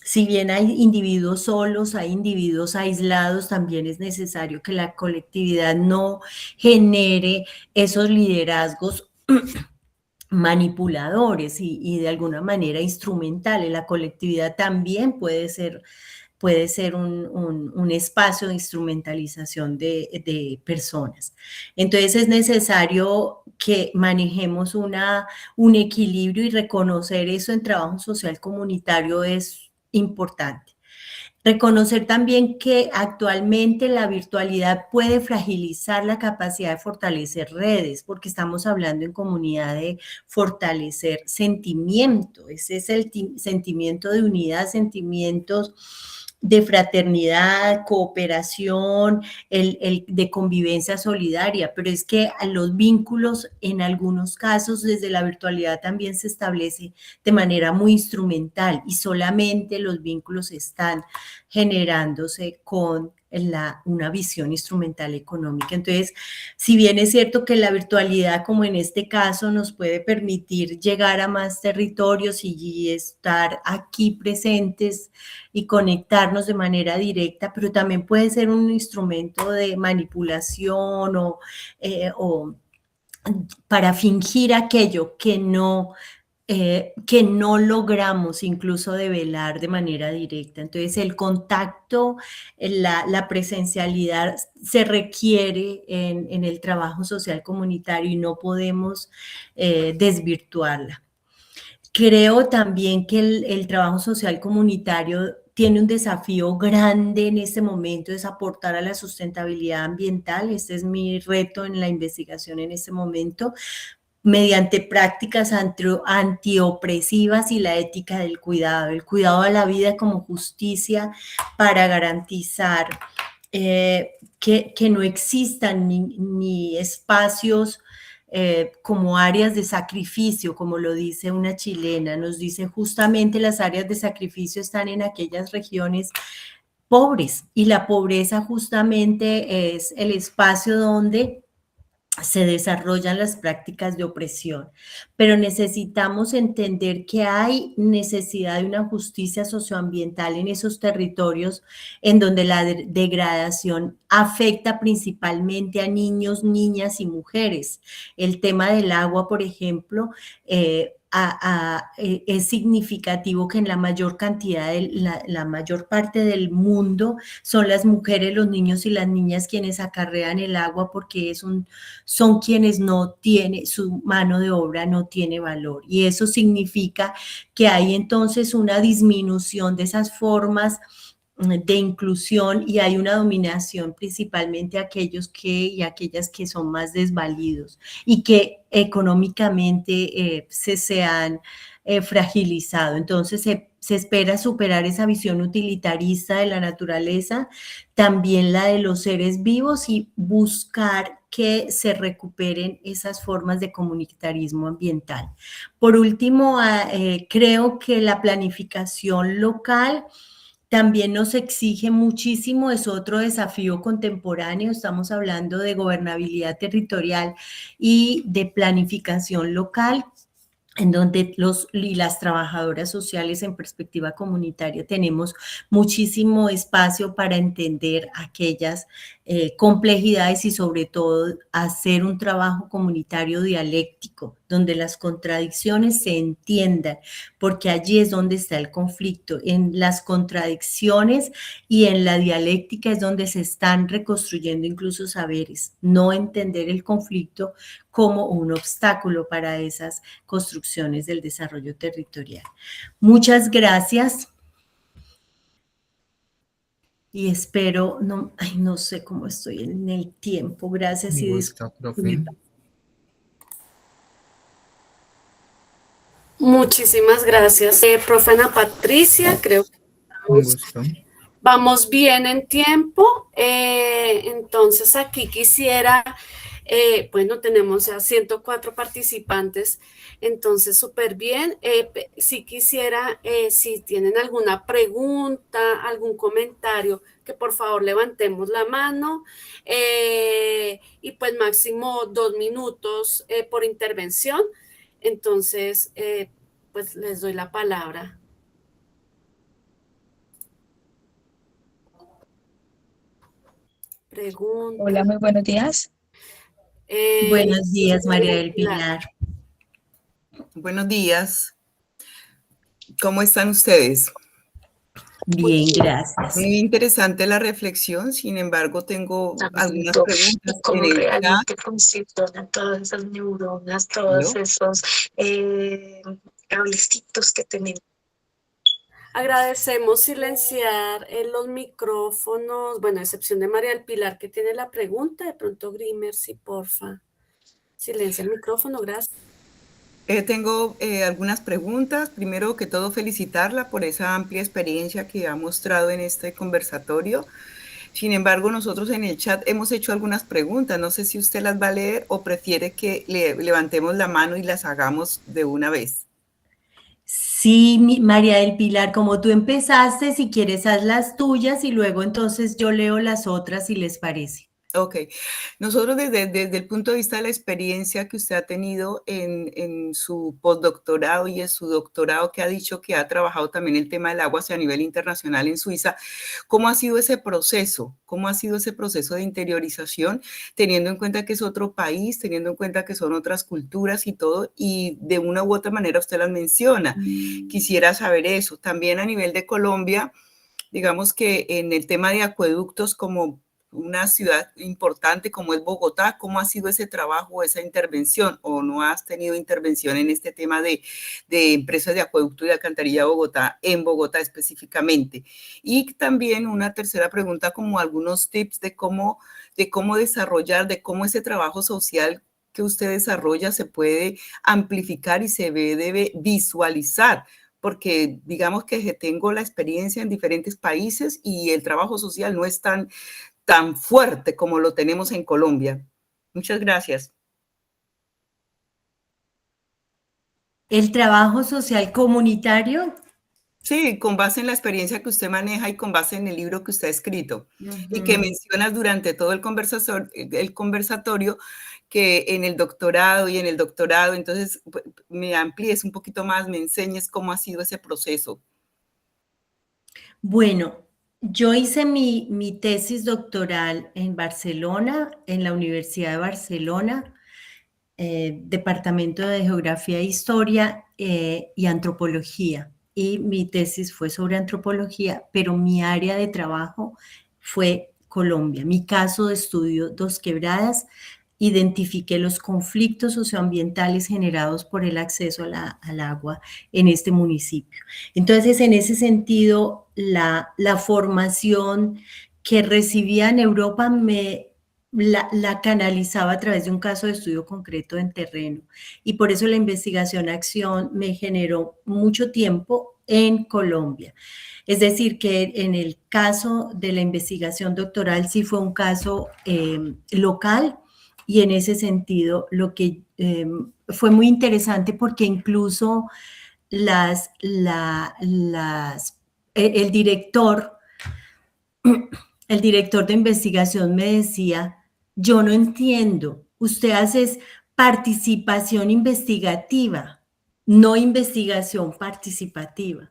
Si bien hay individuos solos, hay individuos aislados, también es necesario que la colectividad no genere esos liderazgos manipuladores y de alguna manera instrumentales. La colectividad también puede ser un espacio de instrumentalización de personas. Entonces es necesario que manejemos un equilibrio, y reconocer eso en trabajo social comunitario es importante. Reconocer también que actualmente la virtualidad puede fragilizar la capacidad de fortalecer redes, porque estamos hablando en comunidad de fortalecer sentimiento. Ese es el sentimiento de unidad, sentimientos de fraternidad, cooperación, el de convivencia solidaria, pero es que los vínculos en algunos casos desde la virtualidad también se establece de manera muy instrumental, y solamente los vínculos están generándose con una visión instrumental económica. Entonces, si bien es cierto que la virtualidad, como en este caso, nos puede permitir llegar a más territorios y estar aquí presentes y conectarnos de manera directa, pero también puede ser un instrumento de manipulación o para fingir aquello que no logramos incluso develar de manera directa. Entonces, el contacto, la presencialidad se requiere en el trabajo social comunitario y no podemos desvirtuarla. Creo también que el trabajo social comunitario tiene un desafío grande en este momento, es aportar a la sustentabilidad ambiental. Este es mi reto en la investigación en este momento, mediante prácticas antiopresivas y la ética del cuidado, el cuidado a la vida como justicia para garantizar que no existan ni espacios como áreas de sacrificio, como lo dice una chilena. Nos dice justamente las áreas de sacrificio están en aquellas regiones pobres, y la pobreza justamente es el espacio donde se desarrollan las prácticas de opresión, pero necesitamos entender que hay necesidad de una justicia socioambiental en esos territorios en donde la degradación afecta principalmente a niños, niñas y mujeres. El tema del agua, por ejemplo, es significativo que en la mayor cantidad, la mayor parte del mundo son las mujeres, los niños y las niñas quienes acarrean el agua, porque son quienes no tienen, su mano de obra no tiene valor, y eso significa que hay entonces una disminución de esas formas de inclusión y hay una dominación principalmente a aquellos y aquellas que son más desvalidos y que económicamente se han fragilizado. Entonces se espera superar esa visión utilitarista de la naturaleza, también la de los seres vivos y buscar que se recuperen esas formas de comunitarismo ambiental. Por último, creo que la planificación local también nos exige muchísimo, es otro desafío contemporáneo, estamos hablando de gobernabilidad territorial y de planificación local, en donde las trabajadoras sociales en perspectiva comunitaria tenemos muchísimo espacio para entender aquellas complejidades y sobre todo hacer un trabajo comunitario dialéctico, donde las contradicciones se entiendan, porque allí es donde está el conflicto, en las contradicciones y en la dialéctica es donde se están reconstruyendo incluso saberes, no entender el conflicto como un obstáculo para esas construcciones del desarrollo territorial. Muchas gracias y espero, no sé cómo estoy en el tiempo, gracias y gusto, profe. Muchísimas gracias, profe Ana Patricia, creo que Un gusto. vamos bien en tiempo, entonces aquí quisiera, bueno, tenemos ya 104 participantes, entonces súper bien. Si quisiera, si tienen alguna pregunta, algún comentario, que por favor levantemos la mano y pues máximo 2 minutos por intervención. Entonces, pues les doy la palabra. Pregunta. Hola, muy buenos días. Buenos días, María del Pilar. Buenos días. ¿Cómo están ustedes? Bien, gracias. Muy interesante la reflexión, sin embargo, tengo algunas preguntas. ¿Cómo realmente funcionan todas esas neuronas, todos esos cablecitos que tenemos? Agradecemos silenciar los micrófonos, bueno, a excepción de María del Pilar que tiene la pregunta, de pronto Grimer, sí, porfa. Silencia el micrófono, gracias. Tengo algunas preguntas. Primero que todo, felicitarla por esa amplia experiencia que ha mostrado en este conversatorio. Sin embargo, nosotros en el chat hemos hecho algunas preguntas. No sé si usted las va a leer o prefiere que levantemos la mano y las hagamos de una vez. Sí, María del Pilar, como tú empezaste, si quieres haz las tuyas y luego entonces yo leo las otras si les parece. Ok, nosotros desde el punto de vista de la experiencia que usted ha tenido en su postdoctorado y en su doctorado, que ha dicho que ha trabajado también el tema del agua a nivel internacional en Suiza, ¿cómo ha sido ese proceso? ¿Cómo ha sido ese proceso de interiorización, teniendo en cuenta que es otro país, teniendo en cuenta que son otras culturas y todo, y de una u otra manera usted las menciona? Quisiera saber eso. También a nivel de Colombia, digamos que en el tema de acueductos, como una ciudad importante como es Bogotá, ¿cómo ha sido ese trabajo, esa intervención? ¿O no has tenido intervención en este tema de empresas de acueducto y de alcantarilla Bogotá, en Bogotá específicamente? Y también una tercera pregunta, como algunos tips de cómo desarrollar, de cómo ese trabajo social que usted desarrolla se puede amplificar y se debe visualizar, porque digamos que tengo la experiencia en diferentes países y el trabajo social no es tan fuerte como lo tenemos en Colombia. Muchas gracias. ¿El trabajo social comunitario? Sí, con base en la experiencia que usted maneja y con base en el libro que usted ha escrito y que mencionas durante todo el conversatorio, que en el doctorado entonces me amplíes un poquito más, me enseñes cómo ha sido ese proceso. Bueno, yo hice mi tesis doctoral en Barcelona, en la Universidad de Barcelona, Departamento de Geografía e Historia y Antropología. Y mi tesis fue sobre antropología, pero mi área de trabajo fue Colombia. Mi caso de estudio, Dos Quebradas, identifiqué los conflictos socioambientales generados por el acceso al agua en este municipio. Entonces, en ese sentido, la formación que recibía en Europa la canalizaba a través de un caso de estudio concreto en terreno. Y por eso la investigación-acción me generó mucho tiempo en Colombia. Es decir, que en el caso de la investigación doctoral sí fue un caso local, y en ese sentido lo que fue muy interesante porque incluso el director de investigación me decía: yo no entiendo, usted hace participación investigativa, no investigación participativa.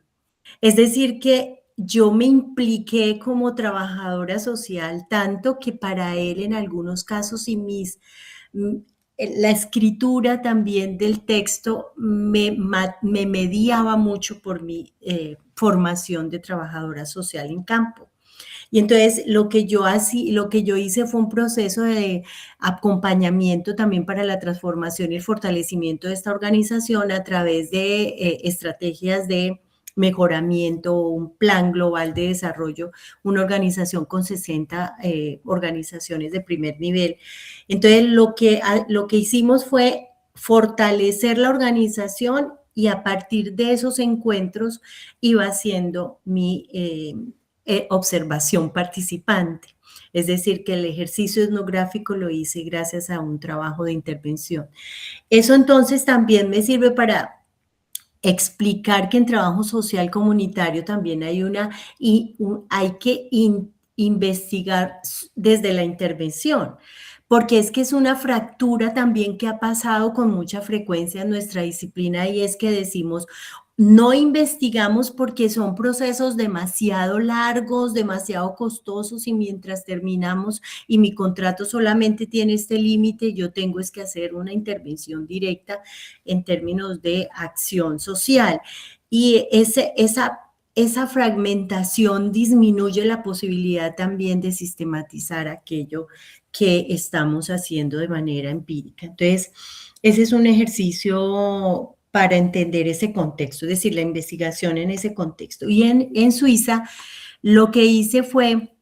Es decir, que yo me impliqué como trabajadora social, tanto que para él en algunos casos la escritura también del texto me mediaba mucho por mi formación de trabajadora social en campo. Y entonces lo que yo hice fue un proceso de acompañamiento también para la transformación y el fortalecimiento de esta organización a través de estrategias de mejoramiento, un plan global de desarrollo, una organización con 60 organizaciones de primer nivel. Entonces lo que hicimos fue fortalecer la organización, y a partir de esos encuentros iba haciendo mi observación participante. Es decir, que el ejercicio etnográfico lo hice gracias a un trabajo de intervención. Eso entonces también me sirve para explicar que en trabajo social comunitario también hay hay que investigar desde la intervención, porque es que es una fractura también que ha pasado con mucha frecuencia en nuestra disciplina, y es que decimos: no investigamos porque son procesos demasiado largos, demasiado costosos, y mientras terminamos y mi contrato solamente tiene este límite, yo tengo que hacer una intervención directa en términos de acción social. Y esa fragmentación disminuye la posibilidad también de sistematizar aquello que estamos haciendo de manera empírica. Entonces, ese es un ejercicio para entender ese contexto, es decir, la investigación en ese contexto. Y en Suiza lo que hice fue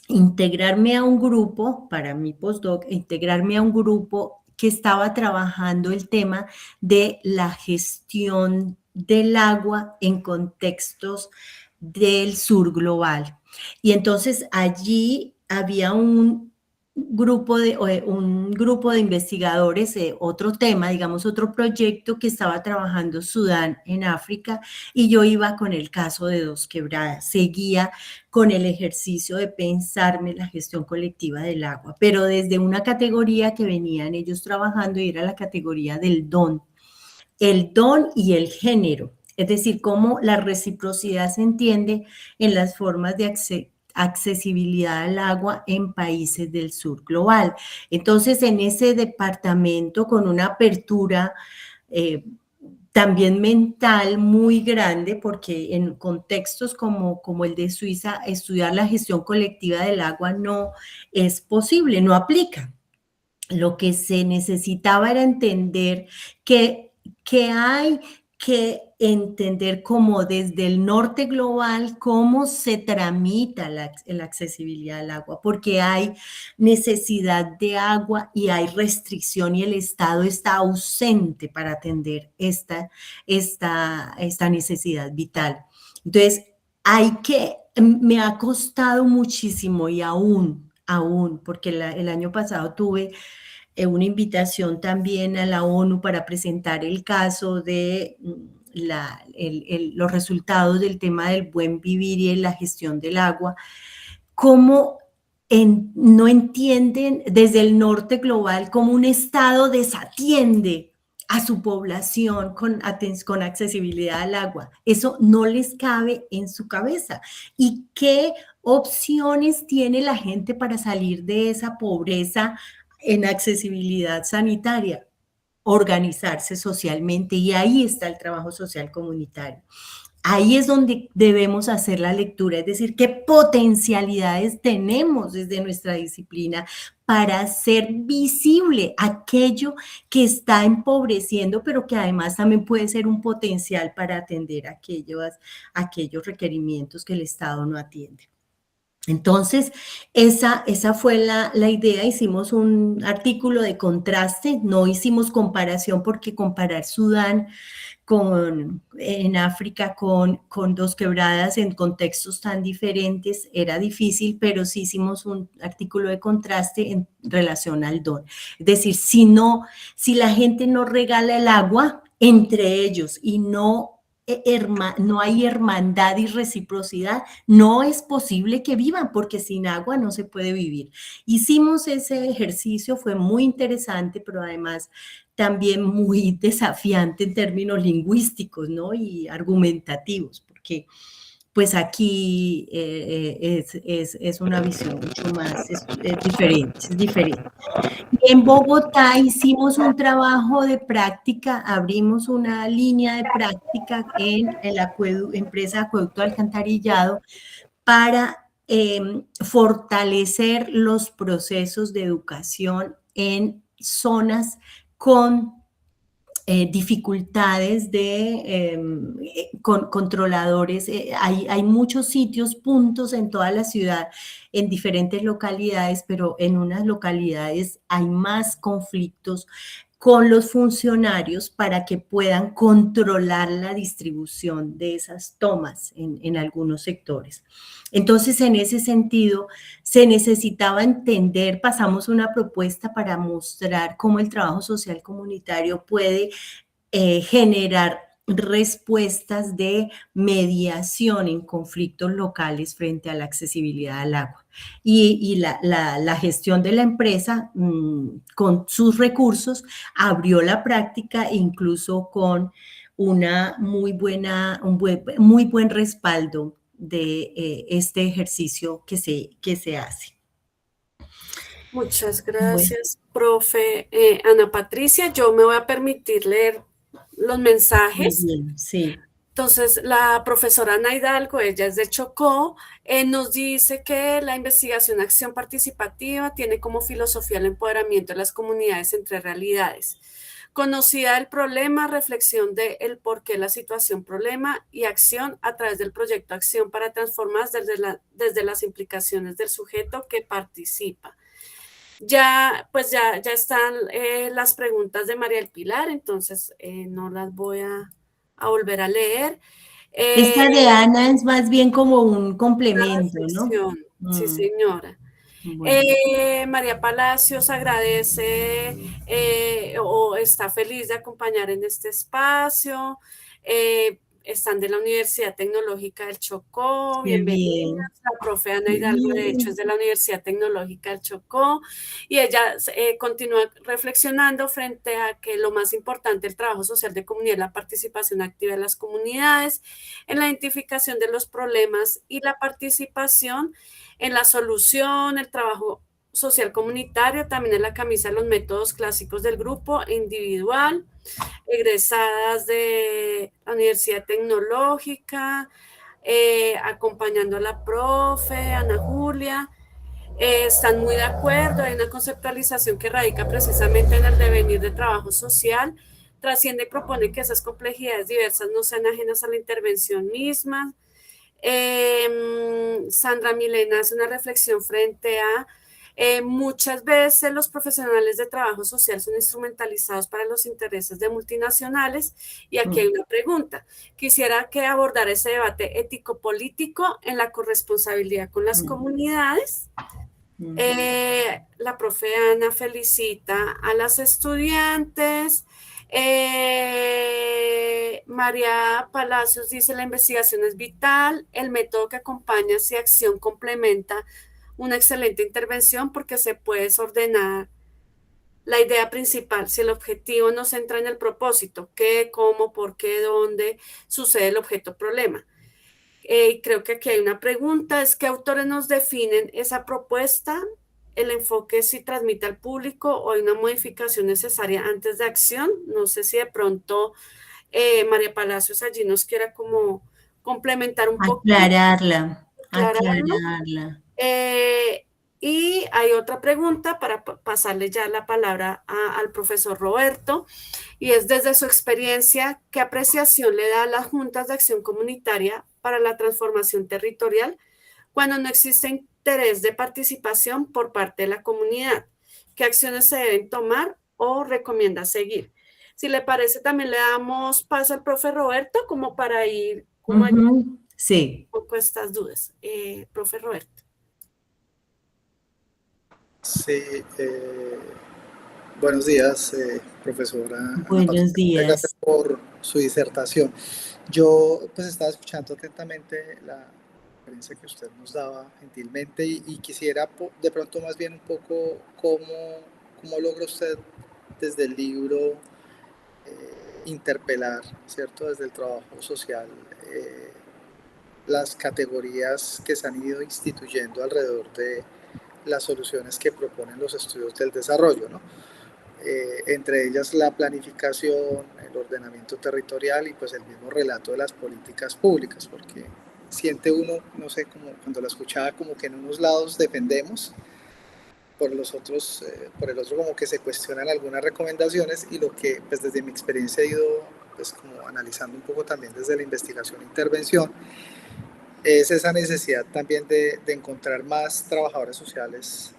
integrarme a un grupo, para mi postdoc, integrarme a un grupo que estaba trabajando el tema de la gestión del agua en contextos del sur global. Y entonces allí había un grupo de investigadores, otro tema, digamos, otro proyecto que estaba trabajando Sudán en África, y yo iba con el caso de Dos Quebradas, seguía con el ejercicio de pensarme la gestión colectiva del agua, pero desde una categoría que venían ellos trabajando, y era la categoría del don. El don y el género, es decir, cómo la reciprocidad se entiende en las formas de accesibilidad al agua en países del sur global. Entonces, en ese departamento, con una apertura también mental muy grande, porque en contextos como el de Suiza, estudiar la gestión colectiva del agua no es posible, no aplica. Lo que se necesitaba era entender que hay que entender cómo desde el norte global, cómo se tramita la accesibilidad al agua, porque hay necesidad de agua y hay restricción, y el Estado está ausente para atender esta necesidad vital. Entonces, me ha costado muchísimo, y aún, porque el año pasado tuve una invitación también a la ONU para presentar el caso de los resultados del tema del buen vivir y en la gestión del agua. Cómo no entienden desde el norte global cómo un Estado desatiende a su población con accesibilidad al agua. Eso no les cabe en su cabeza. ¿Y qué opciones tiene la gente para salir de esa pobreza en accesibilidad sanitaria? Organizarse socialmente, y ahí está el trabajo social comunitario. Ahí es donde debemos hacer la lectura, es decir, qué potencialidades tenemos desde nuestra disciplina para hacer visible aquello que está empobreciendo, pero que además también puede ser un potencial para atender aquellos requerimientos que el Estado no atiende. Entonces, esa fue la idea. Hicimos un artículo de contraste, no hicimos comparación porque comparar Sudán en África con Dos Quebradas en contextos tan diferentes era difícil, pero sí hicimos un artículo de contraste en relación al don. Es decir, si la gente no regala el agua entre ellos y no hay hermandad y reciprocidad, no es posible que vivan, porque sin agua no se puede vivir. Hicimos ese ejercicio, fue muy interesante, pero además también muy desafiante en términos lingüísticos, ¿no? Y argumentativos, porque pues aquí es una visión mucho más, es diferente, es diferente. En Bogotá hicimos un trabajo de práctica, abrimos una línea de práctica en la empresa Acueducto Alcantarillado para fortalecer los procesos de educación en zonas con dificultades con controladores. Hay muchos sitios, puntos en toda la ciudad, en diferentes localidades, pero en unas localidades hay más conflictos con los funcionarios para que puedan controlar la distribución de esas tomas en algunos sectores. Entonces, en ese sentido, se necesitaba entender, pasamos una propuesta para mostrar cómo el trabajo social comunitario puede generar respuestas de mediación en conflictos locales frente a la accesibilidad al agua. Y la gestión de la empresa, con sus recursos, abrió la práctica incluso con muy buen respaldo de este ejercicio que se hace. Muchas gracias, profe Ana Patricia. Yo me voy a permitir leer los mensajes. Muy bien, sí. Entonces, la profesora Ana Hidalgo, ella es de Chocó, nos dice que la investigación acción participativa tiene como filosofía el empoderamiento de las comunidades entre realidades. Conocida el problema, reflexión de el por qué la situación problema y acción a través del proyecto Acción para Transformar desde las implicaciones del sujeto que participa. Ya están las preguntas de María del Pilar, entonces no las voy a volver a leer. Esta de Ana es más bien como un complemento, ¿no? Sí, señora. Bueno. María Palacios agradece o está feliz de acompañar en este espacio. Están de la Universidad Tecnológica del Chocó, bienvenidas. La profe Ana Hidalgo, de hecho, es de la Universidad Tecnológica del Chocó, y ella continúa reflexionando frente a que lo más importante del trabajo social de comunidad es la participación activa de las comunidades, en la identificación de los problemas y la participación en la solución, el trabajo social comunitario, también en la camisa de los métodos clásicos del grupo individual, egresadas de la Universidad Tecnológica, acompañando a la profe, Ana Julia, están muy de acuerdo, hay una conceptualización que radica precisamente en el devenir de trabajo social, trasciende y propone que esas complejidades diversas no sean ajenas a la intervención misma. Sandra Milena hace una reflexión frente a muchas veces los profesionales de trabajo social son instrumentalizados para los intereses de multinacionales, y aquí hay una pregunta. Quisiera que abordara ese debate ético-político en la corresponsabilidad con las comunidades. La profe Ana felicita a las estudiantes. María Palacios dice: la investigación es vital, el método que acompaña si acción complementa una excelente intervención porque se puede desordenar la idea principal. Si el objetivo no se centra en el propósito, qué, cómo, por qué, dónde sucede el objeto problema. Creo que aquí hay una pregunta, es ¿qué autores nos definen esa propuesta? El enfoque si transmite al público o hay una modificación necesaria antes de acción. No sé si de pronto María Palacios allí nos quiera como complementar un poquito. Aclararla. Y hay otra pregunta para pasarle ya la palabra al profesor Roberto, y es desde su experiencia, ¿qué apreciación le da a las juntas de acción comunitaria para la transformación territorial cuando no existe interés de participación por parte de la comunidad? ¿Qué acciones se deben tomar o recomienda seguir? Si le parece, también le damos paso al profe Roberto como para ir como sí. un poco estas dudas. Profe Roberto. Sí, buenos días, profesora. Buenos días. Gracias por su disertación. Yo pues estaba escuchando atentamente la experiencia que usted nos daba gentilmente y quisiera de pronto más bien un poco cómo logra usted desde el libro interpelar, ¿cierto? Desde el trabajo social, las categorías que se han ido instituyendo alrededor de las soluciones que proponen los estudios del desarrollo, ¿no? Entre ellas la planificación, el ordenamiento territorial y pues el mismo relato de las políticas públicas, porque siente uno, no sé, como cuando la escuchaba, como que en unos lados defendemos, por los otros, por el otro como que se cuestionan algunas recomendaciones, y lo que pues desde mi experiencia he ido pues como analizando un poco también desde la investigación e intervención, es esa necesidad también de encontrar más trabajadores sociales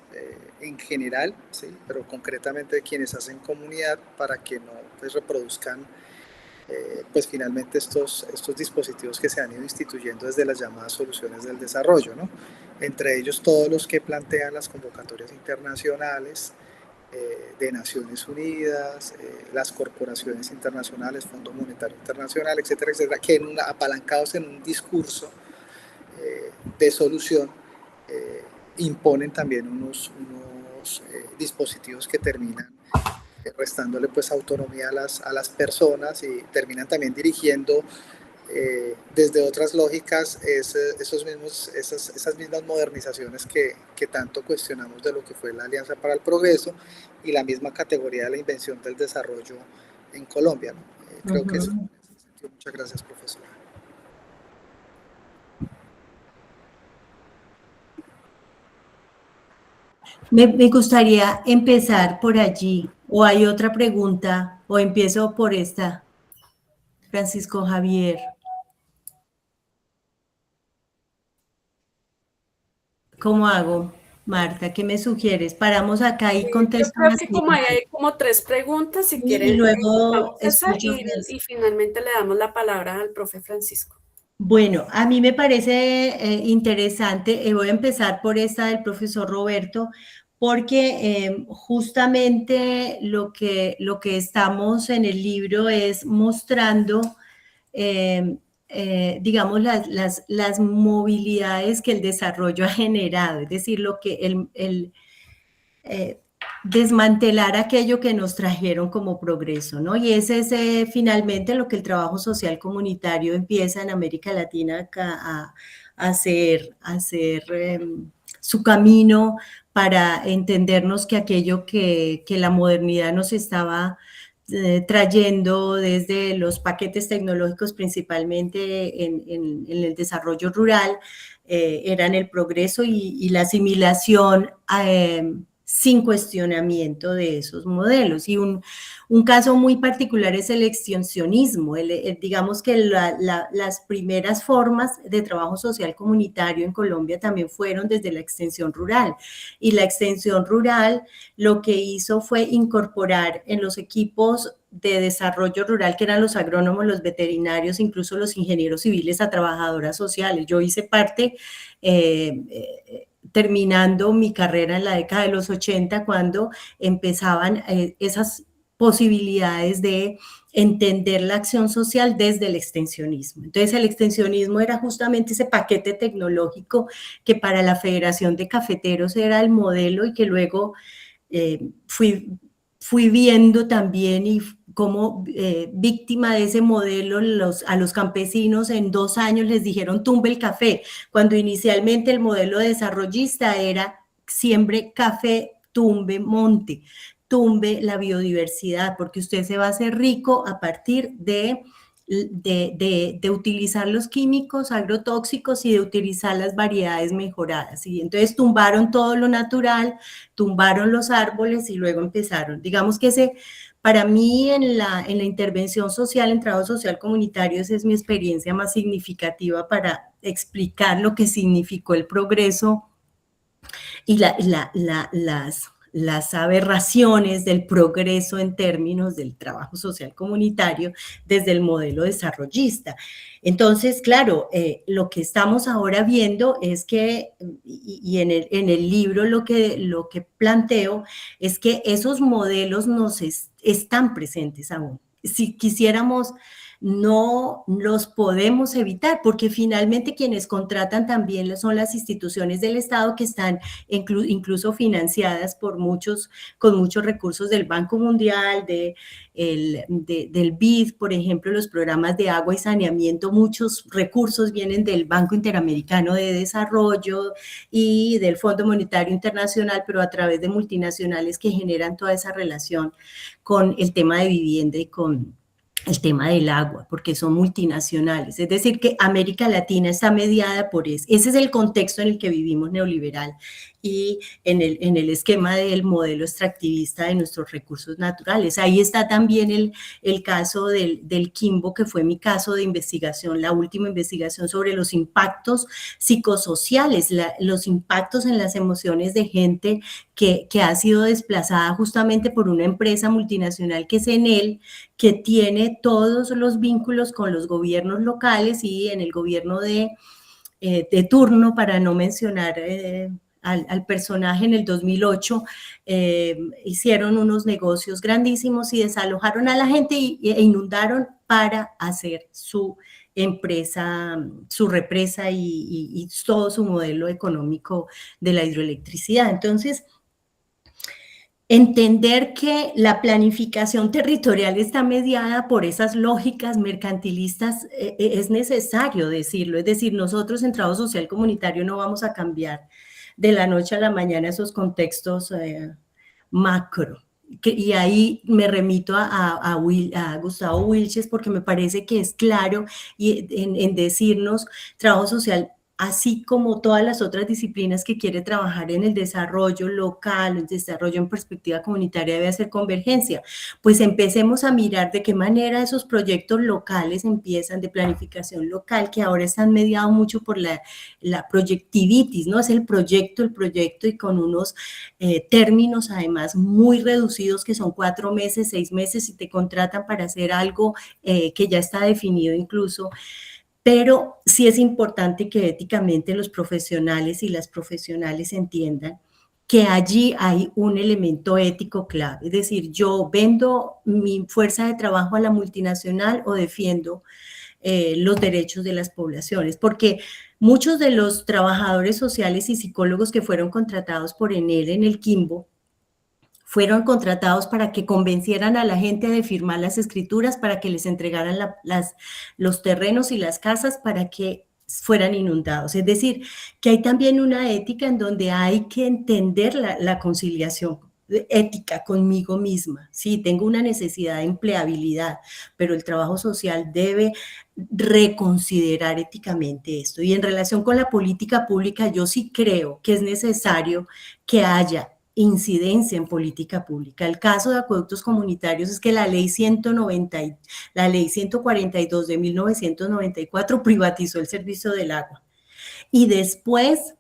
en general, ¿sí? Pero concretamente quienes hacen comunidad, para que no pues, reproduzcan pues finalmente estos dispositivos que se han ido instituyendo desde las llamadas soluciones del desarrollo, ¿no? Entre ellos todos los que plantean las convocatorias internacionales de Naciones Unidas, las corporaciones internacionales, Fondo Monetario Internacional, etcétera, etcétera, que apalancados en un discurso de solución imponen también unos dispositivos que terminan restándole pues autonomía a las personas, y terminan también dirigiendo desde otras lógicas esas mismas modernizaciones que tanto cuestionamos de lo que fue la Alianza para el Progreso y la misma categoría de la invención del desarrollo en Colombia, ¿no? Creo que eso. Muchas gracias, profesora. Me gustaría empezar por allí, o hay otra pregunta, o empiezo por esta. Francisco Javier. ¿Cómo hago, Marta? ¿Qué me sugieres? Paramos acá y contesto. Yo creo que como hay como 3 preguntas, si quieren, y luego y finalmente le damos la palabra al profe Francisco. Bueno, a mí me parece interesante, voy a empezar por esta del profesor Roberto, porque justamente lo que estamos en el libro es mostrando, digamos, las movilidades que el desarrollo ha generado, es decir, lo que desmantelar aquello que nos trajeron como progreso, ¿no? Y ese es finalmente lo que el trabajo social comunitario empieza en América Latina a hacer su camino para entendernos que aquello que la modernidad nos estaba trayendo desde los paquetes tecnológicos, principalmente en el desarrollo rural, eran el progreso y la asimilación sin cuestionamiento de esos modelos. Y un caso muy particular es el extensionismo. Digamos que las primeras formas de trabajo social comunitario en Colombia también fueron desde la extensión rural. Y la extensión rural lo que hizo fue incorporar en los equipos de desarrollo rural, que eran los agrónomos, los veterinarios, incluso los ingenieros civiles, a trabajadoras sociales. Yo hice parte terminando mi carrera en la década de los 80, cuando empezaban esas posibilidades de entender la acción social desde el extensionismo. Entonces, el extensionismo era justamente ese paquete tecnológico que para la Federación de Cafeteros era el modelo, y que luego fui viendo también, y como víctima de ese modelo, a los campesinos en 2 años les dijeron tumbe el café, cuando inicialmente el modelo desarrollista era siembre café, tumbe monte, tumbe la biodiversidad, porque usted se va a hacer rico a partir de de utilizar los químicos agrotóxicos y de utilizar las variedades mejoradas. Y entonces tumbaron todo lo natural, tumbaron los árboles y luego empezaron. Digamos que para mí en la intervención social, en trabajo social comunitario, esa es mi experiencia más significativa para explicar lo que significó el progreso y las aberraciones del progreso en términos del trabajo social comunitario desde el modelo desarrollista. Entonces, claro, lo que estamos ahora viendo es que, y en el libro lo que planteo es que esos modelos están presentes aún. Si quisiéramos, no los podemos evitar, porque finalmente quienes contratan también son las instituciones del Estado que están incluso financiadas con muchos recursos del Banco Mundial, del BID, por ejemplo, los programas de agua y saneamiento, muchos recursos vienen del Banco Interamericano de Desarrollo y del Fondo Monetario Internacional, pero a través de multinacionales que generan toda esa relación con el tema de vivienda y con el tema del agua, porque son multinacionales. Es decir, que América Latina está mediada por eso. Ese es el contexto en el que vivimos neoliberal y en el esquema del modelo extractivista de nuestros recursos naturales. Ahí está también el caso del Quimbo, que fue mi caso de investigación, la última investigación sobre los impactos psicosociales, los impactos en las emociones de gente que ha sido desplazada justamente por una empresa multinacional que es Enel, que tiene todos los vínculos con los gobiernos locales y en el gobierno de turno, para no mencionar al personaje, en el 2008 hicieron unos negocios grandísimos y desalojaron a la gente e inundaron para hacer su empresa, su represa y todo su modelo económico de la hidroelectricidad. Entonces, entender que la planificación territorial está mediada por esas lógicas mercantilistas es necesario decirlo. Es decir, nosotros en trabajo social comunitario no vamos a cambiar de la noche a la mañana esos contextos macro. Y ahí me remito a Gustavo Wilches, porque me parece que es claro en decirnos trabajo social, así como todas las otras disciplinas que quiere trabajar en el desarrollo local, el desarrollo en perspectiva comunitaria, debe hacer convergencia. Pues empecemos a mirar de qué manera esos proyectos locales empiezan, de planificación local, que ahora están mediados mucho por la proyectivitis, ¿no? Es el proyecto, y con unos términos además muy reducidos, que son 4 meses, 6 meses, y te contratan para hacer algo que ya está definido incluso. Pero sí es importante que éticamente los profesionales y las profesionales entiendan que allí hay un elemento ético clave. Es decir, yo vendo mi fuerza de trabajo a la multinacional o defiendo los derechos de las poblaciones, porque muchos de los trabajadores sociales y psicólogos que fueron contratados por Enel en el Quimbo fueron contratados para que convencieran a la gente de firmar las escrituras, para que les entregaran los terrenos y las casas para que fueran inundados. Es decir, que hay también una ética en donde hay que entender la conciliación ética conmigo misma. Sí, tengo una necesidad de empleabilidad, pero el trabajo social debe reconsiderar éticamente esto. Y en relación con la política pública, yo sí creo que es necesario que haya incidencia en política pública. El caso de acueductos comunitarios es que la ley 142 de 1994 privatizó el servicio del agua. Y después,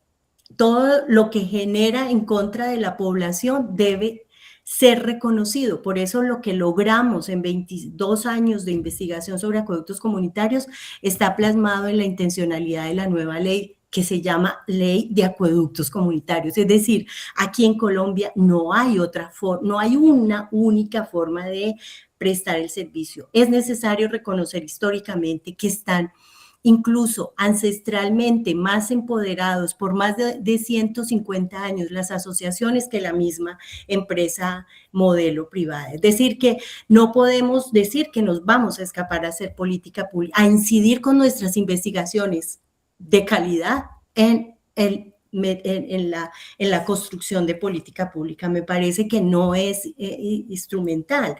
todo lo que genera en contra de la población debe ser reconocido. Por eso lo que logramos en 22 años de investigación sobre acueductos comunitarios está plasmado en la intencionalidad de la nueva ley, que se llama Ley de Acueductos Comunitarios. Es decir, aquí en Colombia no hay no hay una única forma de prestar el servicio. Es necesario reconocer históricamente que están incluso ancestralmente más empoderados por más de 150 años las asociaciones que la misma empresa modelo privada. Es decir, que no podemos decir que nos vamos a escapar a hacer política pública, a incidir con nuestras investigaciones de calidad en la construcción de política pública. Me parece que no es instrumental.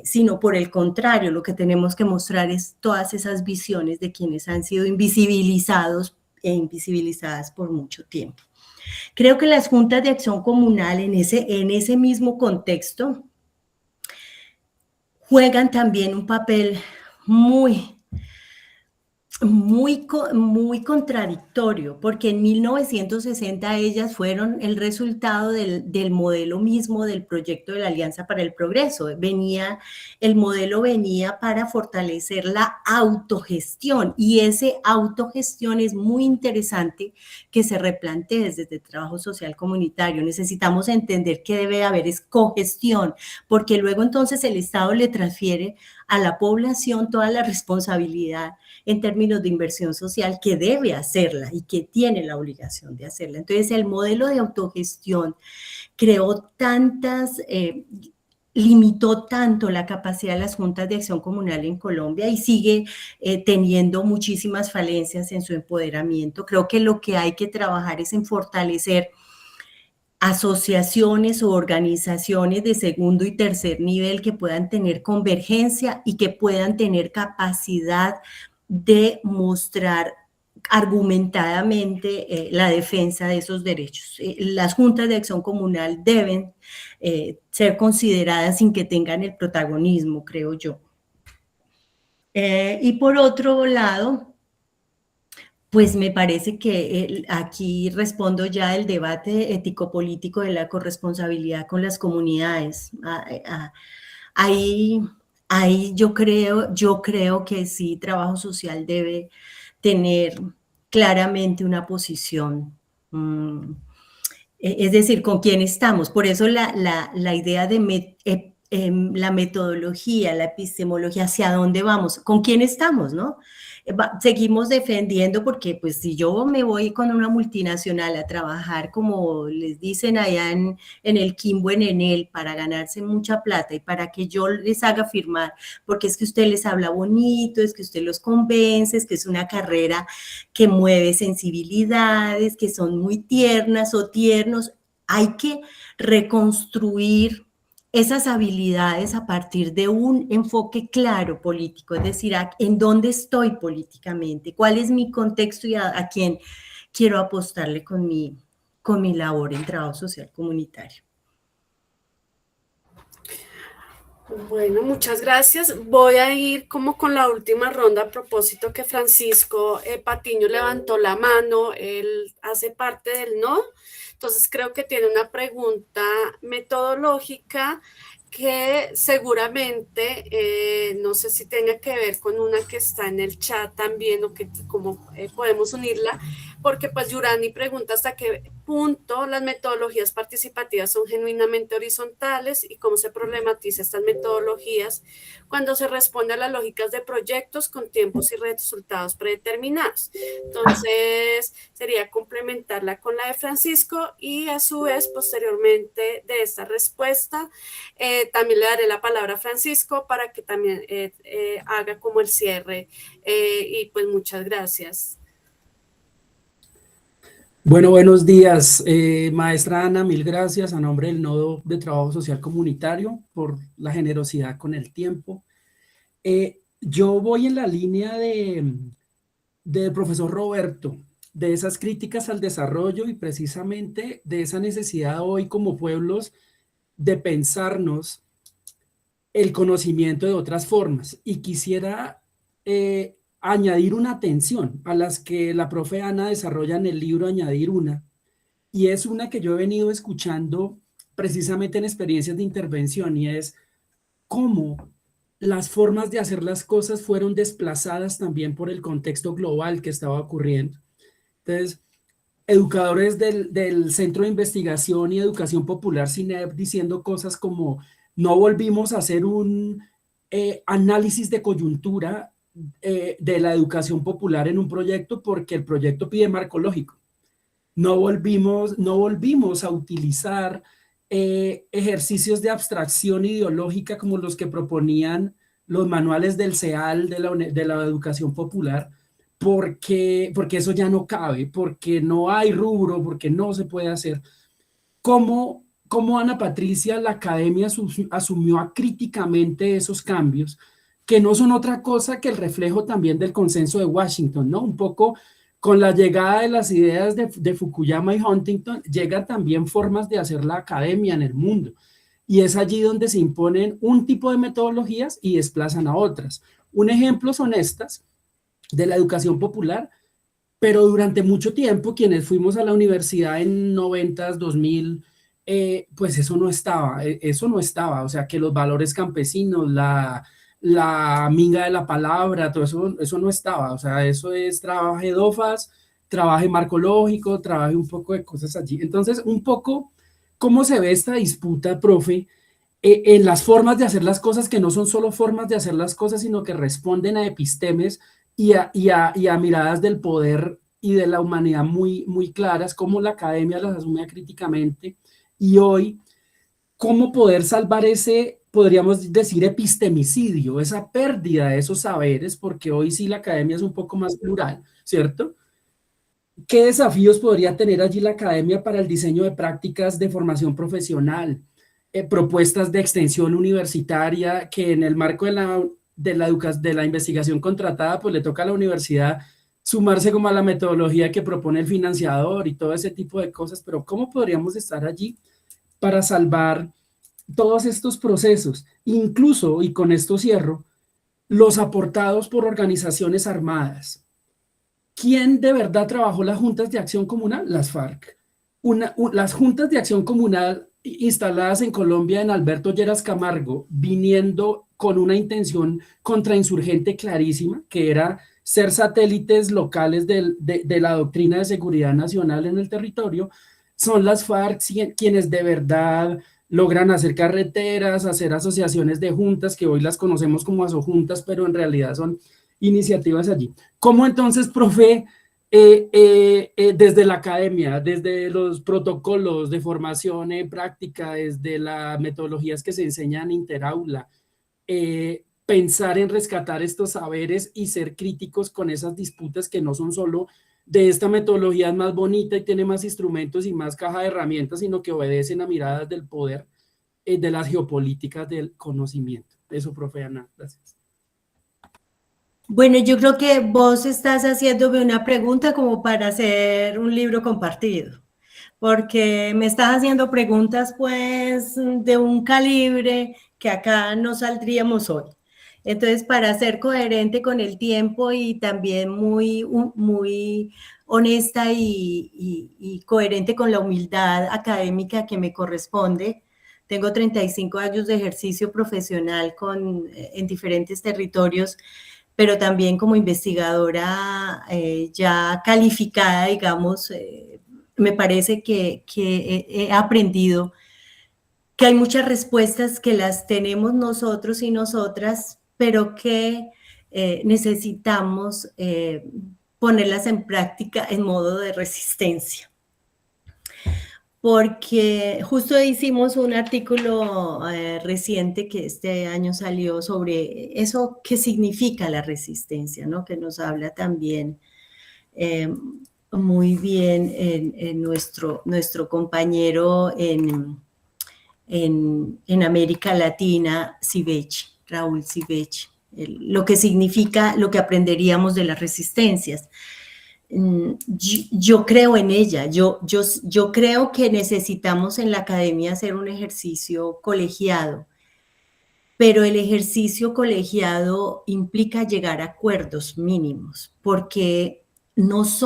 sino por el contrario, lo que tenemos que mostrar es todas esas visiones de quienes han sido invisibilizados e invisibilizadas por mucho tiempo. Creo que las juntas de acción comunal en ese mismo contexto juegan también un papel muy contradictorio, porque en 1960 ellas fueron el resultado del modelo mismo del proyecto de la Alianza para el Progreso. El modelo venía para fortalecer la autogestión, y ese autogestión es muy interesante que se replantee desde el trabajo social comunitario. Necesitamos entender que debe haber es cogestión, porque luego entonces el Estado le transfiere a la población toda la responsabilidad en términos de inversión social, que debe hacerla y que tiene la obligación de hacerla. Entonces, el modelo de autogestión creó limitó tanto la capacidad de las juntas de acción comunal en Colombia y sigue teniendo muchísimas falencias en su empoderamiento. Creo que lo que hay que trabajar es en fortalecer asociaciones o organizaciones de segundo y tercer nivel que puedan tener convergencia y que puedan tener capacidad de mostrar argumentadamente la defensa de esos derechos. Las juntas de acción comunal deben ser consideradas sin que tengan el protagonismo, creo yo. Y por otro lado, pues me parece que aquí respondo ya el debate ético-político de la corresponsabilidad con las comunidades. Ahí yo creo que sí, trabajo social debe tener claramente una posición. Es decir, ¿con quién estamos? Por eso la idea de la metodología, la epistemología, ¿hacia dónde vamos? ¿Con quién estamos, no? Seguimos defendiendo, porque pues si yo me voy con una multinacional a trabajar, como les dicen allá en el Quimbo, en Enel, para ganarse mucha plata y para que yo les haga firmar, porque es que usted les habla bonito, es que usted los convence, es que es una carrera que mueve sensibilidades, que son muy tiernas o tiernos, hay que reconstruir esas habilidades a partir de un enfoque claro político, es decir, en dónde estoy políticamente, cuál es mi contexto y a quién quiero apostarle con mi labor en trabajo social comunitario. Bueno, muchas gracias. Voy a ir como con la última ronda, a propósito que Francisco Patiño levantó la mano, él hace parte del no, entonces creo que tiene una pregunta metodológica que seguramente, no sé si tenga que ver con una que está en el chat también, o que cómo podemos unirla, porque pues Yurani pregunta hasta qué punto las metodologías participativas son genuinamente horizontales y cómo se problematiza estas metodologías cuando se responde a las lógicas de proyectos con tiempos y resultados predeterminados. Entonces, sería complementarla con la de Francisco, y a su vez, posteriormente de esta respuesta, también le daré la palabra a Francisco para que también haga como el cierre, y pues muchas gracias. Bueno, buenos días, maestra Ana, mil gracias a nombre del Nodo de Trabajo Social Comunitario por la generosidad con el tiempo. Yo voy en la línea del profesor Roberto, de esas críticas al desarrollo y precisamente de esa necesidad hoy como pueblos de pensarnos el conocimiento de otras formas. Y quisiera añadir una atención a las que la profe Ana desarrolla en el libro Añadir una, y es una que yo he venido escuchando precisamente en experiencias de intervención, y es cómo las formas de hacer las cosas fueron desplazadas también por el contexto global que estaba ocurriendo. Entonces, educadores del Centro de Investigación y Educación Popular, CINEP, diciendo cosas como: no volvimos a hacer un análisis de coyuntura de la educación popular en un proyecto porque el proyecto pide marco lógico. No volvimos a utilizar ejercicios de abstracción ideológica como los que proponían los manuales del CEAL de la educación popular, porque eso ya no cabe, porque no hay rubro, porque no se puede hacer. ¿Cómo cómo Ana Patricia, la academia asumió acríticamente esos cambios, que no son otra cosa que el reflejo también del consenso de Washington, ¿no? Un poco con la llegada de las ideas de Fukuyama y Huntington, llegan también formas de hacer la academia en el mundo. Y es allí donde se imponen un tipo de metodologías y desplazan a otras. Un ejemplo son estas de la educación popular, pero durante mucho tiempo, quienes fuimos a la universidad en 90s, 2000, pues eso no estaba, o sea, que los valores campesinos, la minga de la palabra, todo eso no estaba, o sea, eso es trabaje DOFAS, trabaje marcológico, trabaje un poco de cosas allí. Entonces, un poco, ¿cómo se ve esta disputa, profe? En las formas de hacer las cosas, que no son solo formas de hacer las cosas, sino que responden a epistemes y a miradas del poder y de la humanidad muy, muy claras, cómo la academia las asume críticamente, y hoy, cómo poder salvar ese, podríamos decir, epistemicidio, esa pérdida de esos saberes, porque hoy sí la academia es un poco más plural, ¿cierto? ¿Qué desafíos podría tener allí la academia para el diseño de prácticas de formación profesional? Propuestas de extensión universitaria que en el marco de la investigación contratada, pues le toca a la universidad sumarse como a la metodología que propone el financiador y todo ese tipo de cosas, pero ¿cómo podríamos estar allí para salvar todos estos procesos? Incluso, y con esto cierro, los aportados por organizaciones armadas. ¿Quién de verdad trabajó las juntas de acción comunal? Las FARC. Las juntas de acción comunal instaladas en Colombia en Alberto Lleras Camargo, viniendo con una intención contrainsurgente clarísima, que era ser satélites locales de la doctrina de seguridad nacional en el territorio, son las FARC quienes de verdad logran hacer carreteras, hacer asociaciones de juntas, que hoy las conocemos como asojuntas, pero en realidad son iniciativas allí. ¿Cómo entonces, profe, desde la academia, desde los protocolos de formación en práctica, desde las metodologías que se enseñan interaula, pensar en rescatar estos saberes y ser críticos con esas disputas que no son solo de esta metodología es más bonita y tiene más instrumentos y más caja de herramientas, sino que obedecen a miradas del poder, de las geopolíticas del conocimiento? Eso, profe Ana, gracias. Bueno, yo creo que vos estás haciéndome una pregunta como para hacer un libro compartido, porque me estás haciendo preguntas pues de un calibre que acá no saldríamos hoy. Entonces, para ser coherente con el tiempo y también muy honesta y coherente con la humildad académica que me corresponde, tengo 35 años de ejercicio profesional en diferentes territorios, pero también como investigadora ya calificada, digamos, me parece que he aprendido que hay muchas respuestas que las tenemos nosotros y nosotras, pero que necesitamos ponerlas en práctica en modo de resistencia. Porque justo hicimos un artículo reciente que este año salió sobre eso, qué significa la resistencia, ¿no? Que nos habla también muy bien en nuestro compañero en América Latina, Civechi, Raúl Civechi, lo que significa, lo que aprenderíamos de las resistencias. Yo creo en ella, yo creo que necesitamos en la academia hacer un ejercicio colegiado, pero el ejercicio colegiado implica llegar a acuerdos mínimos, porque nos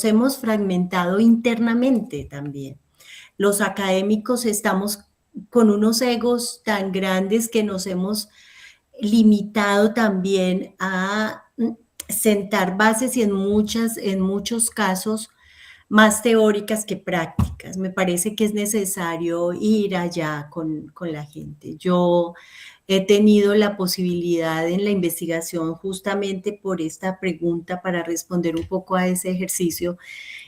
hemos fragmentado internamente también. Los académicos estamos con unos egos tan grandes que nos hemos limitado también a sentar bases y en muchos casos más teóricas que prácticas. Me parece que es necesario ir allá con la gente. Yo he tenido la posibilidad en la investigación, justamente por esta pregunta, para responder un poco a ese ejercicio,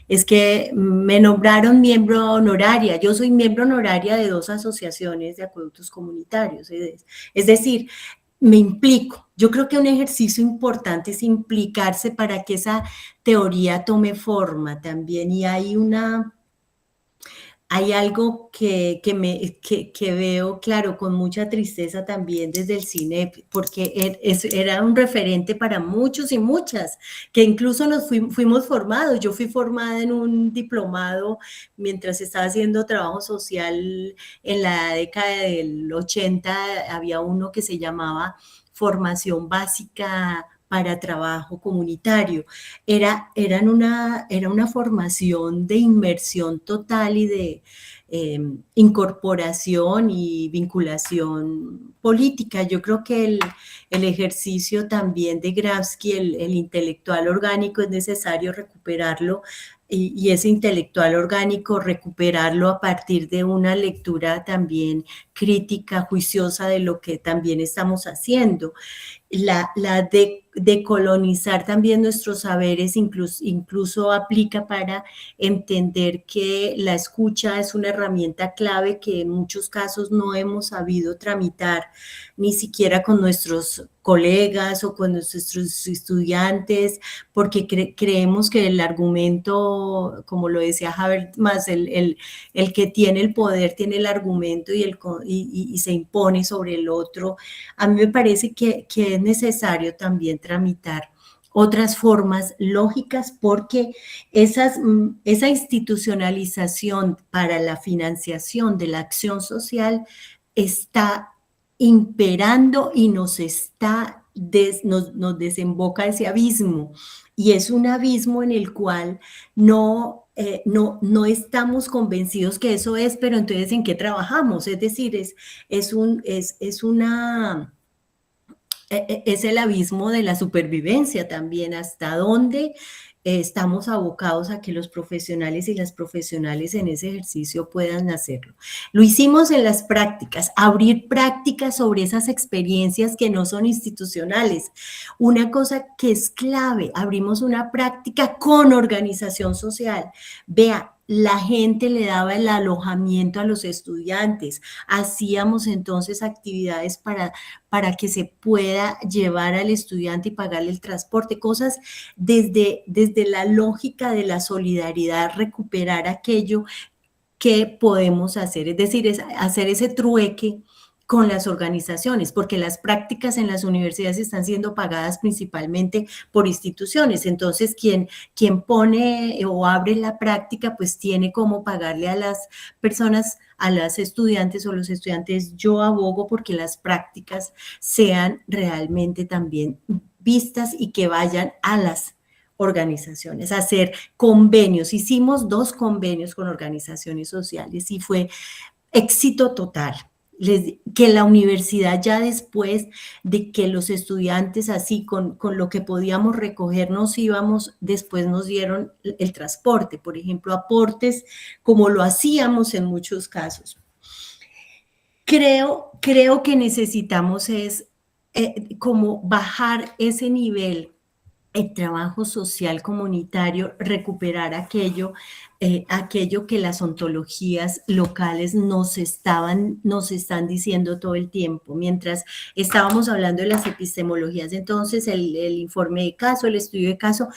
es que me nombraron miembro honoraria. Yo soy miembro honoraria de 2 asociaciones de acueductos comunitarios. Es decir, me implico. Yo creo que un ejercicio importante es implicarse para que esa teoría tome forma también. Y hay hay algo que veo, claro, con mucha tristeza también desde el cine, porque era un referente para muchos y muchas, que incluso fuimos formados. Yo fui formada en un diplomado mientras estaba haciendo trabajo social en la década del 80, había uno que se llamaba Formación Básica para Trabajo Comunitario. Era una formación de inmersión total y de incorporación y vinculación política. Yo creo que el ejercicio también de Gramsci, el intelectual orgánico, es necesario recuperarlo, y ese intelectual orgánico recuperarlo a partir de una lectura también crítica, juiciosa de lo que también estamos haciendo. Decolonizar también nuestros saberes incluso aplica para entender que la escucha es una herramienta clave que en muchos casos no hemos sabido tramitar ni siquiera con nuestros colegas o con nuestros estudiantes, porque creemos que el argumento, como lo decía Habermas, el que tiene el poder tiene el argumento y se impone sobre el otro. A mí me parece que es necesario también tramitar otras formas lógicas, porque esa institucionalización para la financiación de la acción social está imperando y nos desemboca ese abismo, y es un abismo en el cual no estamos convencidos que eso es, pero entonces ¿en qué trabajamos? Es decir, es el abismo de la supervivencia también, hasta dónde estamos abocados a que los profesionales y las profesionales en ese ejercicio puedan hacerlo. Lo hicimos en las prácticas, abrir prácticas sobre esas experiencias que no son institucionales. Una cosa que es clave, abrimos una práctica con organización social. Vea, la gente le daba el alojamiento a los estudiantes, hacíamos entonces actividades para que se pueda llevar al estudiante y pagarle el transporte, cosas desde la lógica de la solidaridad, recuperar aquello que podemos hacer, es decir, hacer ese trueque con las organizaciones, porque las prácticas en las universidades están siendo pagadas principalmente por instituciones. Entonces, quien pone o abre la práctica, pues tiene cómo pagarle a las personas, a las estudiantes o los estudiantes. Yo abogo porque las prácticas sean realmente también vistas y que vayan a las organizaciones, hacer convenios. Hicimos 2 convenios con organizaciones sociales y fue éxito total. Que la universidad, ya después de que los estudiantes así con lo que podíamos recoger nos íbamos, después nos dieron el transporte, por ejemplo, aportes, como lo hacíamos en muchos casos. Creo que necesitamos como bajar ese nivel, el trabajo social comunitario, recuperar aquello que las ontologías locales nos están diciendo todo el tiempo. Mientras estábamos hablando de las epistemologías, entonces el informe de caso, el estudio de caso,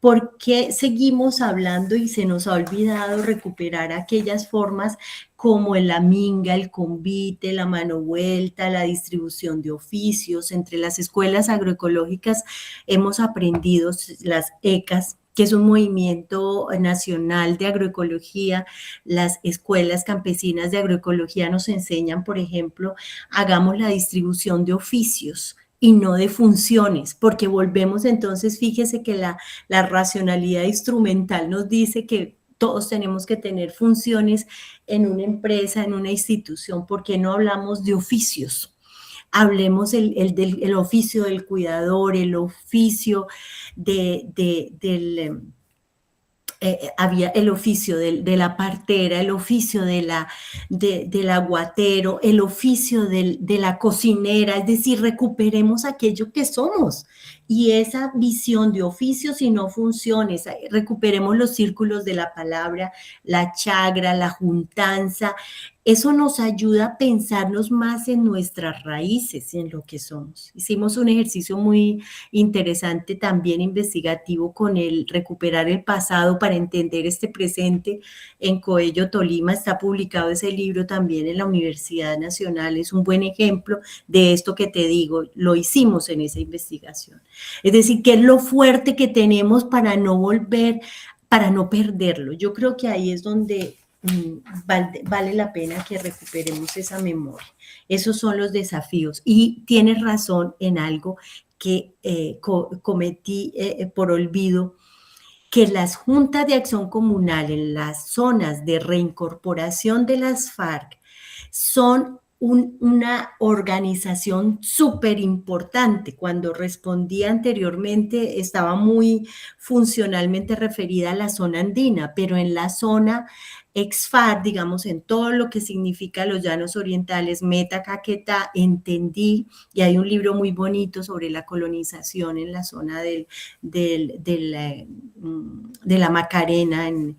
¿por qué seguimos hablando y se nos ha olvidado recuperar aquellas formas como la minga, el convite, la mano vuelta, la distribución de oficios? Entre las escuelas agroecológicas hemos aprendido las ECAS, que es un movimiento nacional de agroecología. Las escuelas campesinas de agroecología nos enseñan, por ejemplo, hagamos la distribución de oficios y no de funciones, porque volvemos entonces, fíjese que la racionalidad instrumental nos dice que todos tenemos que tener funciones en una empresa, en una institución. ¿Por qué no hablamos de oficios? Hablemos el oficio del cuidador, el oficio había el oficio de la partera, el oficio del aguatero, el oficio de la cocinera. Es decir, recuperemos aquello que somos, y esa visión de oficios y no funciones, recuperemos los círculos de la palabra, la chagra, la juntanza, eso nos ayuda a pensarnos más en nuestras raíces y en lo que somos. Hicimos un ejercicio muy interesante también investigativo con el recuperar el pasado para entender este presente en Coello, Tolima. Está publicado ese libro también en la Universidad Nacional. Es un buen ejemplo de esto que te digo. Lo hicimos en esa investigación. Es decir, qué es lo fuerte que tenemos para no volver, para no perderlo. Yo creo que ahí es donde vale la pena que recuperemos esa memoria. Esos son los desafíos. Y tienes razón en algo que cometí por olvido, que las juntas de acción comunal en las zonas de reincorporación de las FARC son una organización súper importante. Cuando respondí anteriormente estaba muy funcionalmente referida a la zona andina, pero en la zona ex-FARC, digamos, en todo lo que significa los llanos orientales, Meta, Caquetá, entendí, y hay un libro muy bonito sobre la colonización en la zona de la Macarena, en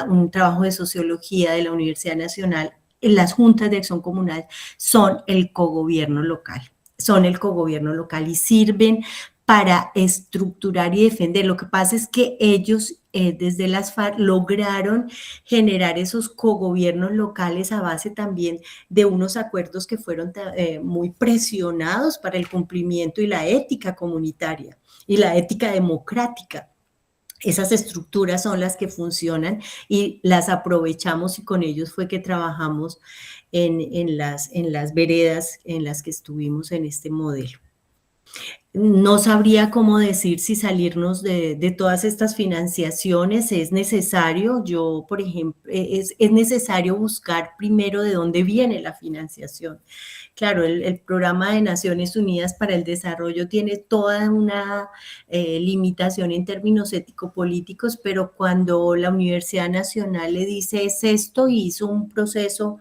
un trabajo de sociología de la Universidad Nacional. Las juntas de acción comunal son el cogobierno local, y sirven para estructurar y defender. Lo que pasa es que ellos desde las FARC lograron generar esos cogobiernos locales a base también de unos acuerdos que fueron muy presionados para el cumplimiento y la ética comunitaria y la ética democrática. Esas estructuras son las que funcionan y las aprovechamos, y con ellos fue que trabajamos en las veredas en las que estuvimos en este modelo. No sabría cómo decir si salirnos de todas estas financiaciones es necesario. Yo, por ejemplo, es necesario buscar primero de dónde viene la financiación. Claro, el programa de Naciones Unidas para el Desarrollo tiene toda una limitación en términos ético-políticos, pero cuando la Universidad Nacional le dice es esto, y hizo un proceso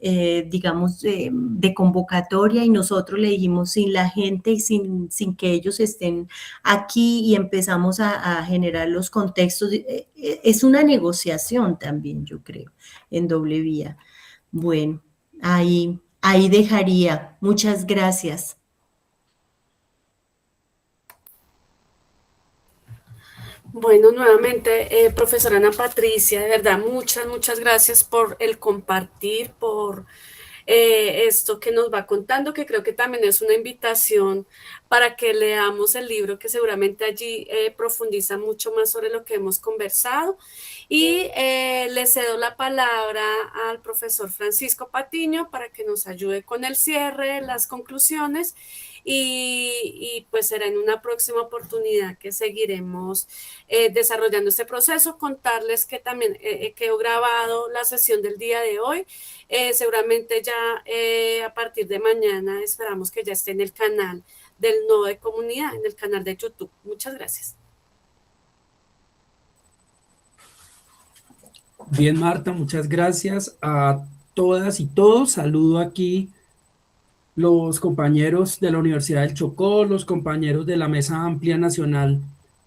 digamos, de convocatoria, y nosotros le dijimos sin la gente y sin que ellos estén aquí, y empezamos a generar los contextos. Es una negociación también, yo creo, en doble vía. Bueno, ahí dejaría. Muchas gracias. Bueno, nuevamente, profesora Ana Patricia, de verdad, muchas gracias por el compartir, por esto que nos va contando, que creo que también es una invitación para que leamos el libro, que seguramente allí profundiza mucho más sobre lo que hemos conversado. Y le cedo la palabra al profesor Francisco Patiño para que nos ayude con el cierre, las conclusiones, y pues será en una próxima oportunidad que seguiremos desarrollando este proceso. Contarles que también quedó grabado la sesión del día de hoy. Seguramente ya a partir de mañana esperamos que ya esté en el canal del Nodo de Comunidad, en el canal de YouTube. Muchas gracias. Bien, Marta, muchas gracias a todas y todos. Saludo aquí los compañeros de la Universidad del Chocó, los compañeros de la Mesa Amplia Nacional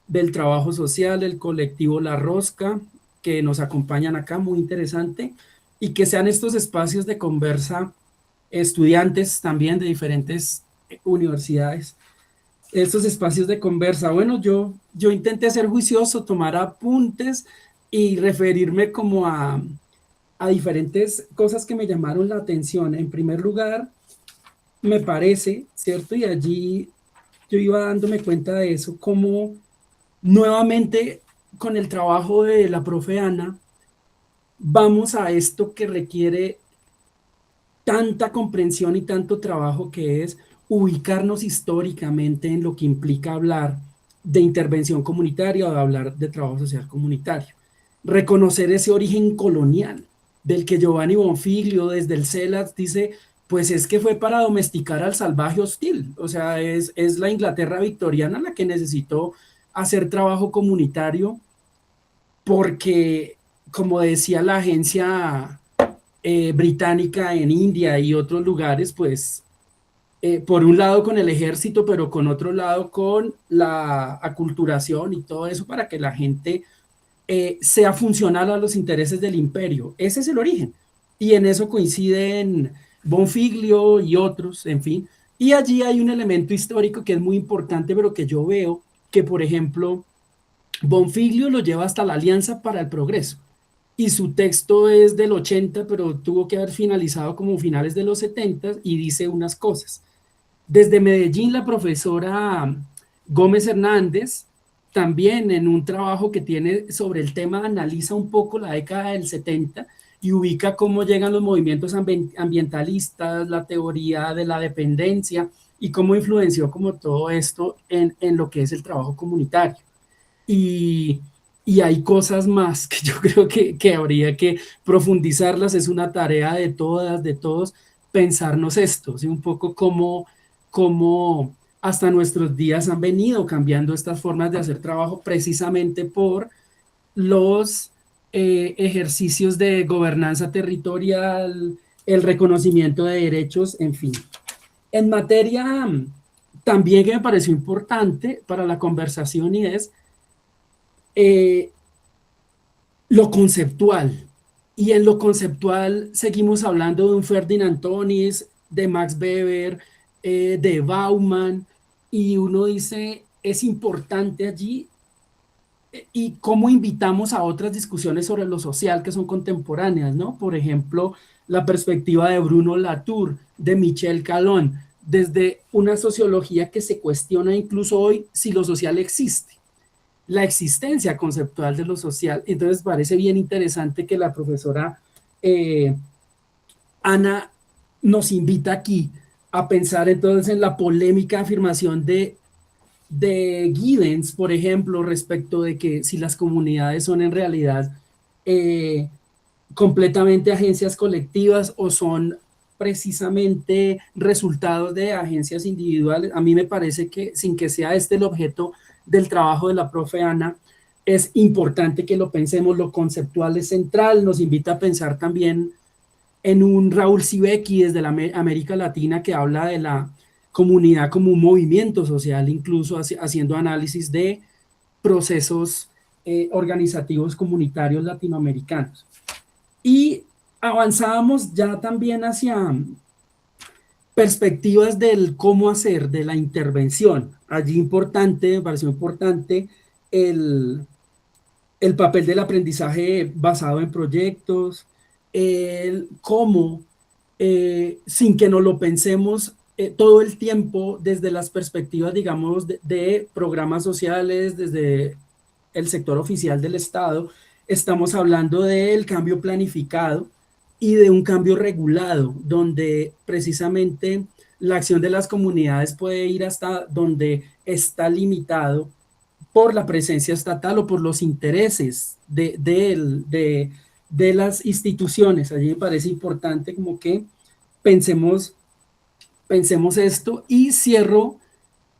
del Trabajo Social, el colectivo La Rosca, que nos acompañan acá, muy interesante, y que sean estos espacios de conversa, estudiantes también de diferentes universidades, estos espacios de conversa. Bueno, yo intenté ser juicioso, tomar apuntes y referirme como a diferentes cosas que me llamaron la atención. En primer lugar, me parece, ¿cierto? Y allí yo iba dándome cuenta de eso, como nuevamente con el trabajo de la profe Ana, vamos a esto que requiere tanta comprensión y tanto trabajo, que es ubicarnos históricamente en lo que implica hablar de intervención comunitaria o de hablar de trabajo social comunitario. Reconocer ese origen colonial del que Giovanni Bonfiglio desde el CELAC dice, pues es que fue para domesticar al salvaje hostil. O sea, es la Inglaterra victoriana la que necesitó hacer trabajo comunitario porque, como decía la agencia británica en India y otros lugares, pues por un lado con el ejército, pero con otro lado con la aculturación y todo eso para que la gente sea funcional a los intereses del imperio. Ese es el origen. Y en eso coinciden Bonfiglio y otros, en fin. Y allí hay un elemento histórico que es muy importante, pero que yo veo que, por ejemplo, Bonfiglio lo lleva hasta la Alianza para el Progreso. Y su texto es del 80, pero tuvo que haber finalizado como finales de los 70 y dice unas cosas. Desde Medellín, la profesora Gómez Hernández, también en un trabajo que tiene sobre el tema, analiza un poco la década del 70 y ubica cómo llegan los movimientos ambientalistas, la teoría de la dependencia y cómo influenció como todo esto en lo que es el trabajo comunitario. Y hay cosas más que yo creo que habría que profundizarlas. Es una tarea de todas, de todos, pensarnos esto, ¿sí? Un poco cómo hasta nuestros días han venido cambiando estas formas de hacer trabajo precisamente por los ejercicios de gobernanza territorial, el reconocimiento de derechos, en fin. En materia también que me pareció importante para la conversación y es lo conceptual. Y en lo conceptual seguimos hablando de un Ferdinand Tönnies, de Max Weber, de Bauman, y uno dice, es importante allí, y cómo invitamos a otras discusiones sobre lo social que son contemporáneas, ¿no? Por ejemplo, la perspectiva de Bruno Latour, de Michel Calón, desde una sociología que se cuestiona incluso hoy si lo social existe, la existencia conceptual de lo social. Entonces parece bien interesante que la profesora Ana nos invita aquí a pensar entonces en la polémica afirmación de Giddens, por ejemplo, respecto de que si las comunidades son en realidad completamente agencias colectivas o son precisamente resultados de agencias individuales. A mí me parece que sin que sea este el objeto del trabajo de la profe Ana, es importante que lo pensemos. Lo conceptual es central, nos invita a pensar también en un Raúl Sibeki desde la América Latina que habla de la comunidad como un movimiento social, incluso haciendo análisis de procesos organizativos comunitarios latinoamericanos. Y avanzábamos ya también hacia perspectivas del cómo hacer, de la intervención. Allí me pareció importante el papel del aprendizaje basado en proyectos, el cómo, sin que nos lo pensemos todo el tiempo desde las perspectivas, digamos, de programas sociales, desde el sector oficial del Estado, estamos hablando del cambio planificado y de un cambio regulado, donde precisamente la acción de las comunidades puede ir hasta donde está limitado por la presencia estatal o por los intereses de las instituciones. Allí me parece importante como que pensemos esto, y cierro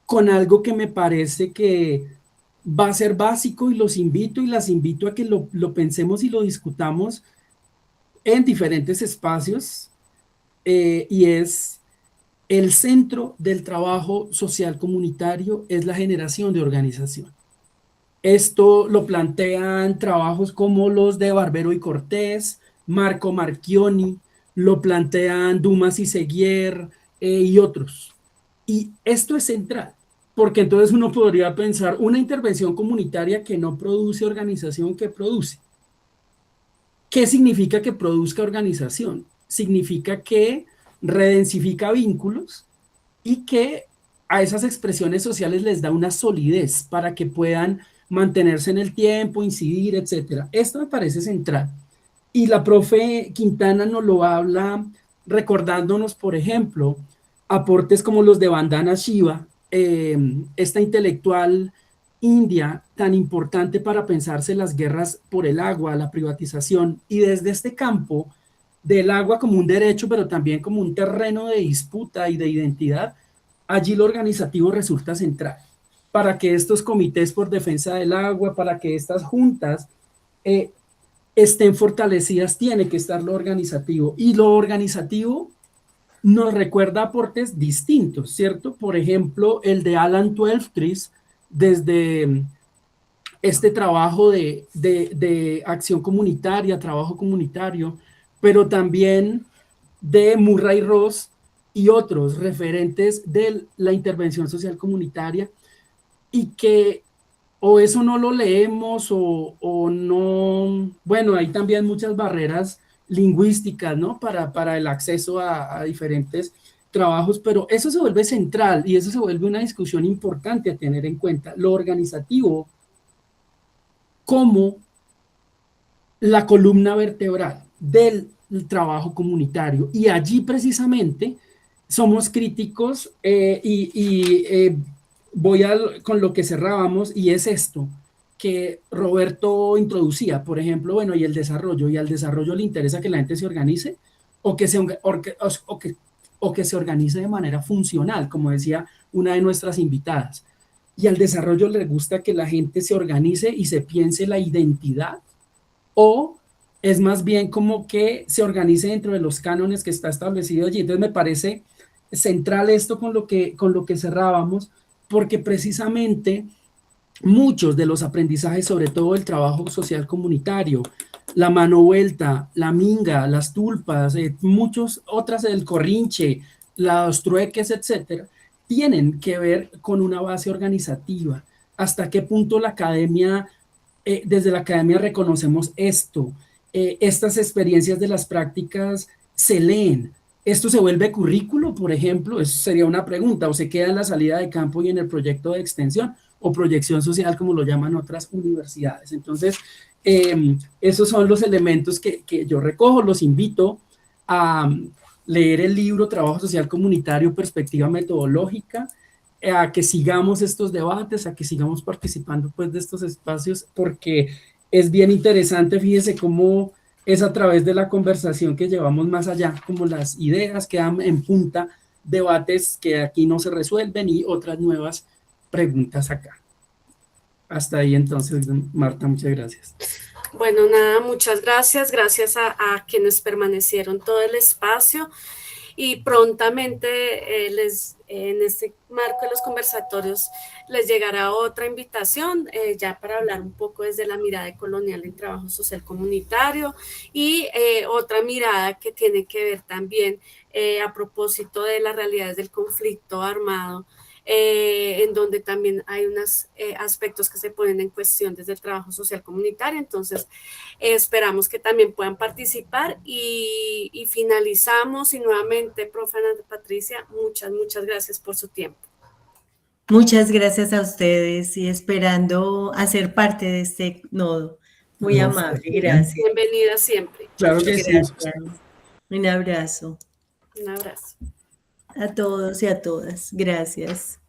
con algo que me parece que va a ser básico y las invito a que lo pensemos y lo discutamos en diferentes espacios, y es el centro del trabajo social comunitario es la generación de organización. Esto lo plantean trabajos como los de Barbero y Cortés, Marco Marchioni, lo plantean Dumas y Seguier y otros. Y esto es central, porque entonces uno podría pensar una intervención comunitaria que no produce organización, que produce. ¿Qué significa que produzca organización? Significa que redensifica vínculos y que a esas expresiones sociales les da una solidez para que puedan mantenerse en el tiempo, incidir, etc. Esto me parece central. Y la profe Quintana nos lo habla recordándonos, por ejemplo, aportes como los de Vandana Shiva, esta intelectual india tan importante para pensarse las guerras por el agua, la privatización, y desde este campo del agua como un derecho, pero también como un terreno de disputa y de identidad, allí lo organizativo resulta central. Para que estos comités por defensa del agua, para que estas juntas estén fortalecidas, tiene que estar lo organizativo. Y lo organizativo nos recuerda aportes distintos, ¿cierto? Por ejemplo, el de Alan Twelvetrees, desde este trabajo de acción comunitaria, trabajo comunitario, pero también de Murray Ross y otros referentes de la intervención social comunitaria, y que o eso no lo leemos o no, bueno, hay también muchas barreras lingüísticas, ¿no? Para el acceso a diferentes trabajos, pero eso se vuelve central y eso se vuelve una discusión importante a tener en cuenta, lo organizativo como la columna vertebral del trabajo comunitario. Y allí precisamente somos críticos voy con lo que cerrábamos, y es esto que Roberto introducía, por ejemplo, bueno, y el desarrollo, y al desarrollo le interesa que la gente se organice o que se organice de manera funcional, como decía una de nuestras invitadas. Y al desarrollo le gusta que la gente se organice y se piense la identidad, o es más bien como que se organice dentro de los cánones que está establecido allí. Entonces me parece central esto con lo que cerrábamos, porque precisamente muchos de los aprendizajes, sobre todo el trabajo social comunitario, la mano vuelta, la minga, las tulpas, muchos otras, el corrinche, los trueques, etcétera, tienen que ver con una base organizativa. ¿Hasta qué punto la academia, desde la academia reconocemos esto? Estas experiencias de las prácticas se leen. ¿Esto se vuelve currículo, por ejemplo? Eso sería una pregunta. ¿O se queda en la salida de campo y en el proyecto de extensión o proyección social, como lo llaman otras universidades? Entonces, esos son los elementos que yo recojo. Los invito a leer el libro Trabajo Social Comunitario, Perspectiva Metodológica, a que sigamos estos debates, a que sigamos participando pues de estos espacios, porque es bien interesante. Fíjese cómo es a través de la conversación que llevamos más allá, como las ideas quedan en punta, debates que aquí no se resuelven y otras nuevas preguntas acá. Hasta ahí entonces, Marta, muchas gracias. Bueno, nada, muchas gracias. Gracias a quienes permanecieron todo el espacio. Y prontamente en este marco de los conversatorios les llegará otra invitación ya para hablar un poco desde la mirada colonial en trabajo social comunitario, y otra mirada que tiene que ver también a propósito de las realidades del conflicto armado, en donde también hay unos aspectos que se ponen en cuestión desde el trabajo social comunitario. Entonces, esperamos que también puedan participar y finalizamos. Y nuevamente, profe Ana Patricia, muchas gracias por su tiempo. Muchas gracias a ustedes y esperando hacer parte de este nodo. Muy amable, gracias. Bienvenida siempre. Claro que sí. Un abrazo. Un abrazo. A todos y a todas. Gracias.